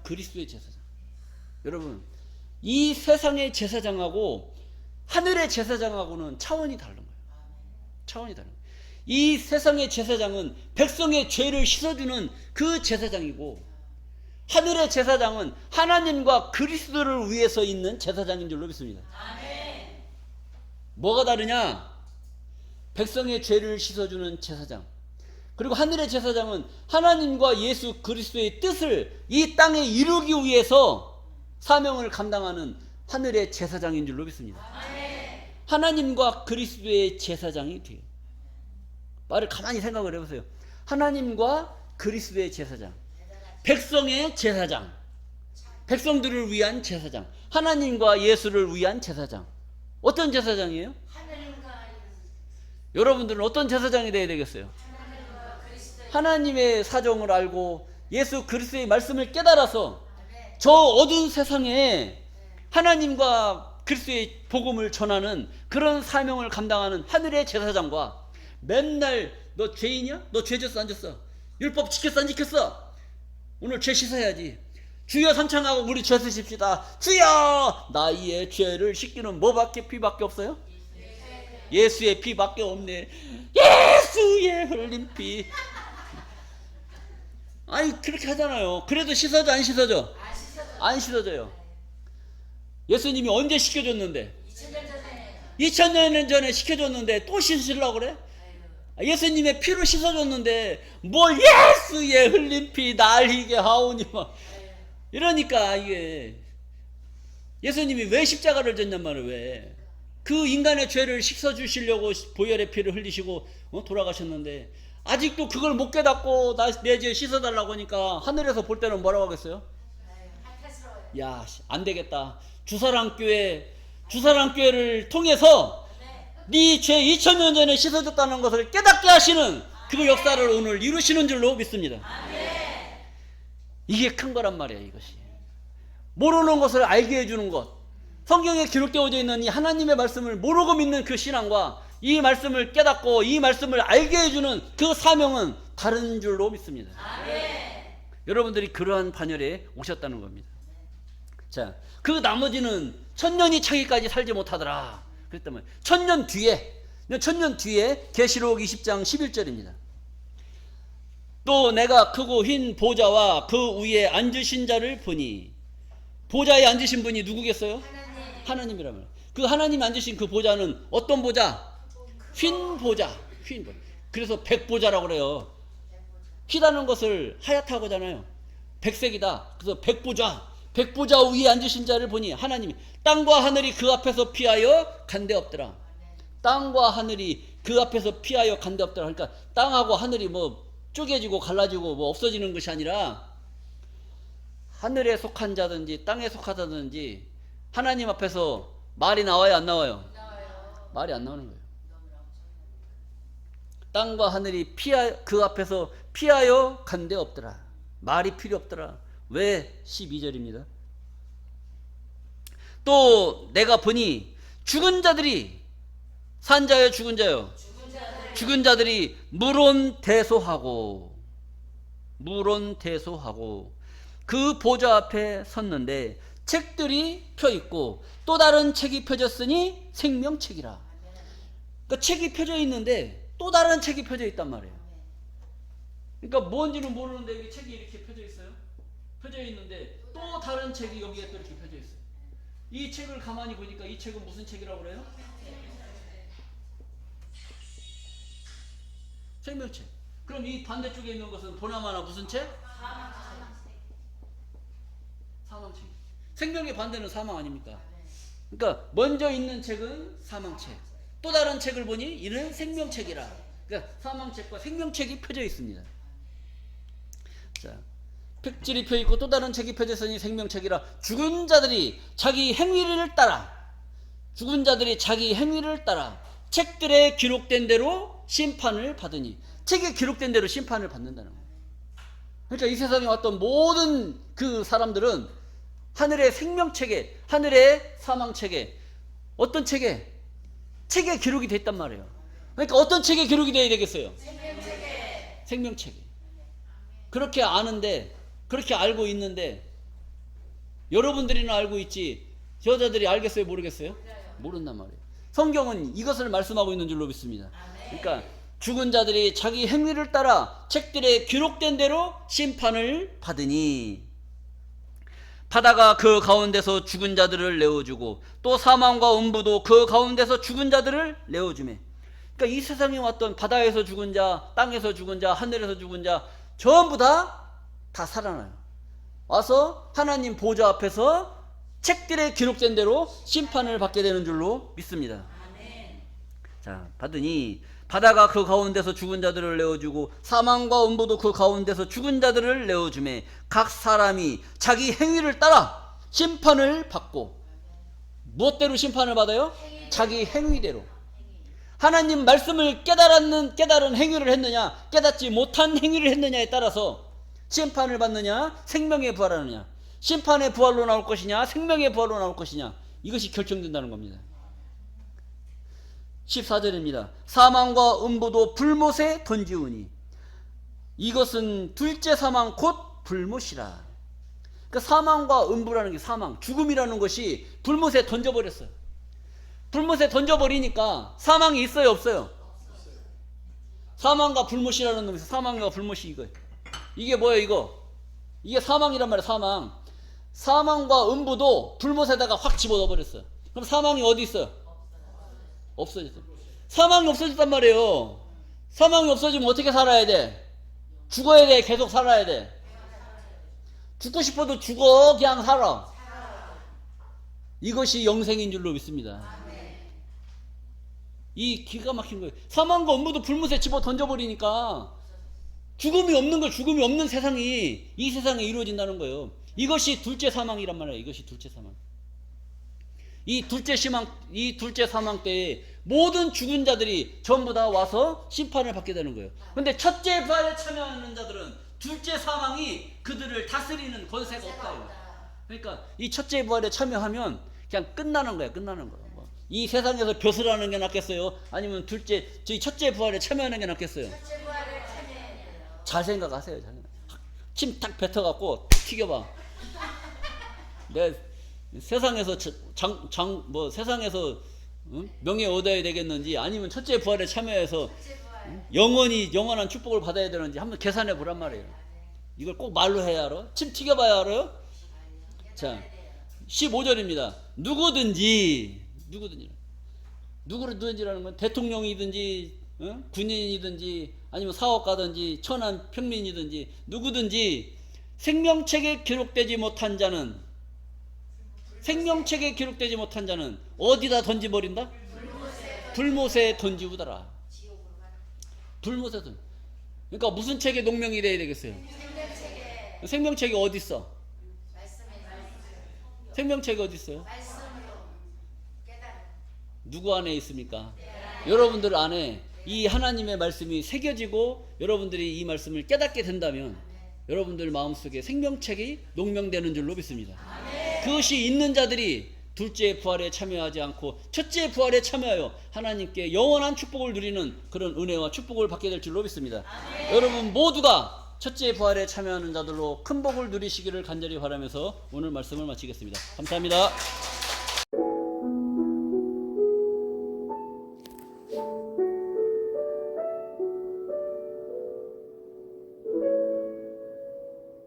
그리스도의 제사장. 여러분, 이 세상의 제사장하고 하늘의 제사장하고는 차원이 다른 거예요. 차원이 다른 거예요. 이 세상의 제사장은 백성의 죄를 씻어주는 그 제사장이고, 하늘의 제사장은 하나님과 그리스도를 위해서 있는 제사장인 줄로 믿습니다. 뭐가 다르냐? 백성의 죄를 씻어주는 제사장, 그리고 하늘의 제사장은 하나님과 예수 그리스도의 뜻을 이 땅에 이루기 위해서 사명을 감당하는 하늘의 제사장인 줄로 믿습니다. 하나님과 그리스도의 제사장이 돼요. 말을 가만히 생각을 해보세요. 하나님과 그리스도의 제사장, 백성의 제사장, 백성들을 위한 제사장, 하나님과 예수를 위한 제사장. 어떤 제사장이에요? 여러분들은 어떤 제사장이 되어야 되겠어요? 하나님의 사정을 알고 예수 그리스도의 말씀을 깨달아서 저 어두운 세상에 하나님과 그리스도의 복음을 전하는 그런 사명을 감당하는 하늘의 제사장과, 맨날 너 죄인이야? 너 죄 졌어 안 졌어? 율법 지켰어 안 지켰어? 오늘 죄 씻어야지. 주여 삼창하고 우리 죄 쓰십시다. 주여! 나의 죄를 씻기는 뭐밖에 피밖에 없어요? 예수의 피밖에 없네. 예수의 흘린 피. 아니 그렇게 하잖아요. 그래도 씻어져 안 씻어져? 안 씻어져요. 예수님이 언제 씻겨줬는데? 2000년 전에 씻겨줬는데 또 씻으려고 그래? 예수님의 피로 씻어줬는데 뭘 예수의 흘린 피 날리게 하오니 막 이러니까, 이게 예수님이 왜 십자가를 졌냔 말이에요. 왜? 그 인간의 죄를 씻어주시려고 보혈의 피를 흘리시고 돌아가셨는데, 아직도 그걸 못 깨닫고 내 죄 씻어달라고 하니까 하늘에서 볼 때는 뭐라고 하겠어요? 야, 안 되겠다. 주사랑교회를 통해서 네 죄 2000년 전에 씻어졌다는 것을 깨닫게 하시는 그 역사를 오늘 이루시는 줄로 믿습니다. 이게 큰 거란 말이야. 이것이 모르는 것을 알게 해주는 것, 성경에 기록되어져 있는 이 하나님의 말씀을 모르고 믿는 그 신앙과 이 말씀을 깨닫고 이 말씀을 알게 해주는 그 사명은 다른 줄로 믿습니다. 여러분들이 그러한 반열에 오셨다는 겁니다. 자, 그 나머지는 천년이 차기까지 살지 못하더라 그랬단 말이에요. 천년 뒤에 계시록 20장 11절입니다. 또 내가 크고 흰 보좌와 그 위에 앉으신 자를 보니, 보좌에 앉으신 분이 누구겠어요? 하나님이라면. 그 하나님 앉으신 그 보좌는 어떤 보좌? 흰 보좌. 그래서 백보좌라고 그래요. 휘다는 것을 하얗다고 하잖아요. 백색이다. 그래서 백보좌 위에 앉으신 자를 보니, 하나님이 땅과 하늘이 그 앞에서 피하여 간데 없더라. 땅과 하늘이 그 앞에서 피하여 간데 없더라. 그러니까 땅하고 하늘이 뭐 쪼개지고 갈라지고 뭐 없어지는 것이 아니라, 하늘에 속한 자든지 땅에 속하다든지 하나님 앞에서 말이 나와요 안 나와요? 말이 안 나오는 거예요. 땅과 하늘이 그 앞에서 피하여 간데 없더라. 말이 필요 없더라. 왜 12절입니다. 또 내가 보니 죽은 자들이, 산 자요 죽은 자요? 죽은 자들이 물론대소하고 그 보좌 앞에 섰는데 책들이 펴 있고 또 다른 책이 펴졌으니 생명책이라. 그러니까 책이 펴져 있는데 또 다른 책이 펴져 있단 말이에요. 그러니까 뭔지는 모르는데 여기 책이 이렇게 펴져 있어요. 펴져 있는데 또 다른 책이 여기에 또 이렇게 펴져 있어요. 이 책을 가만히 보니까 이 책은 무슨 책이라고 그래요? 생명책. 그럼 이 반대쪽에 있는 것은 보나마나 무슨 책? 사망책. 생명의 반대는 사망 아닙니까? 그러니까 먼저 있는 책은 사망책, 또 다른 책을 보니 이는 생명책이라. 그러니까 사망책과 생명책이 펴져 있습니다. 자, 책들이 펴 있고 또 다른 책이 펴져 있으니 생명책이라. 죽은 자들이 자기 행위를 따라 책들에 기록된 대로 심판을 받으니. 책에 기록된 대로 심판을 받는다는 거예요. 그러니까 이 세상에 왔던 모든 그 사람들은 하늘의 생명책에, 하늘의 사망책에, 어떤 책에 기록이 됐단 말이에요. 그러니까 어떤 책에 기록이 돼야 되겠어요? 생명책에. 그렇게 아는데, 그렇게 알고 있는데, 여러분들이는 알고 있지 여자들이 알겠어요, 모르겠어요? 모른단 말이에요. 성경은 이것을 말씀하고 있는 줄로 믿습니다. 그러니까 죽은 자들이 자기 행위를 따라 책들에 기록된 대로 심판을 받으니 바다가 그 가운데서 죽은 자들을 내어주고 또 사망과 음부도 그 가운데서 죽은 자들을 내어주매. 그러니까 이 세상에 왔던 바다에서 죽은 자, 땅에서 죽은 자, 하늘에서 죽은 자 전부 다 살아나요. 와서 하나님 보좌 앞에서 책들에 기록된 대로 심판을 받게 되는 줄로 믿습니다. 자, 받으니 바다가 그 가운데서 죽은 자들을 내어주고 사망과 음부도 그 가운데서 죽은 자들을 내어주매 각 사람이 자기 행위를 따라 심판을 받고. 무엇대로 심판을 받아요? 자기 행위대로. 하나님 말씀을 깨달은 행위를 했느냐, 깨닫지 못한 행위를 했느냐에 따라서 심판을 받느냐, 생명의 부활하느냐, 심판의 부활로 나올 것이냐, 생명의 부활로 나올 것이냐, 이것이 결정된다는 겁니다. 14절입니다. 사망과 음부도 불못에 던지우니. 이것은 둘째 사망 곧 불못이라. 그러니까 사망과 음부라는 게, 사망, 죽음이라는 것이 불못에 던져버렸어요. 불못에 던져버리니까 사망이 있어요, 없어요? 사망과 불못이라는 놈이 있어요. 사망과 불못이 이거예요. 이게 뭐예요, 이거? 이게 사망이란 말이에요, 사망. 사망과 음부도 불못에다가 확 집어넣어버렸어요. 그럼 사망이 어디 있어요? 없어졌어요. 사망이 없어졌단 말이에요. 사망이 없어지면 어떻게 살아야 돼? 죽어야 돼? 계속 살아야 돼? 죽고 싶어도 죽어, 그냥 살아. 이것이 영생인 줄로 믿습니다. 이 기가 막힌 거예요. 사망과 음부도 불못에 집어 던져버리니까 죽음이 없는 걸, 죽음이 없는 세상이 이 세상에 이루어진다는 거예요. 이것이 둘째 사망이란 말이에요. 이것이 둘째 사망. 이 둘째 사망 때에 모든 죽은 자들이 전부 다 와서 심판을 받게 되는 거예요. 근데 첫째 부활에 참여하는 자들은 둘째 사망이 그들을 다스리는 권세가 없다. 그러니까 이 첫째 부활에 참여하면 그냥 끝나는 거야, 끝나는 거야. 이 세상에서 벼슬하는 게 낫겠어요? 아니면 저희 첫째 부활에 참여하는 게 낫겠어요? 첫째 부활에 참여해야 돼요. 잘 생각하세요. 침 탁 뱉어갖고 튀겨봐. 내 세상에서 세상에서 명예 얻어야 되겠는지, 아니면 첫째 부활에 참여해서 영원한 축복을 받아야 되는지 한번 계산해 보란 말이에요. 이걸 꼭 말로 해야 알아? 침 튀겨봐야 알아요? 자, 15절입니다. 누구든지라는 건 대통령이든지 군인이든지 아니면 사업가든지 천한 평민이든지 누구든지 생명책에 기록되지 못한 자는 어디다 던져버린다? 불못에 던지우더라. 불못에 던지. 그러니까 무슨 책에 농명이 돼야 되겠어요? 생명책이 어디 있어? 생명책이 어디 있어요? 누구 안에 있습니까? 여러분들 안에 이 하나님의 말씀이 새겨지고 여러분들이 이 말씀을 깨닫게 된다면 여러분들 마음속에 생명책이 농명되는 줄로 믿습니다. 그것이 있는 자들이 둘째 부활에 참여하지 않고 첫째 부활에 참여하여 하나님께 영원한 축복을 누리는 그런 은혜와 축복을 받게 될 줄로 믿습니다. 여러분 모두가 첫째 부활에 참여하는 자들로 큰 복을 누리시기를 간절히 바라면서 오늘 말씀을 마치겠습니다. 감사합니다.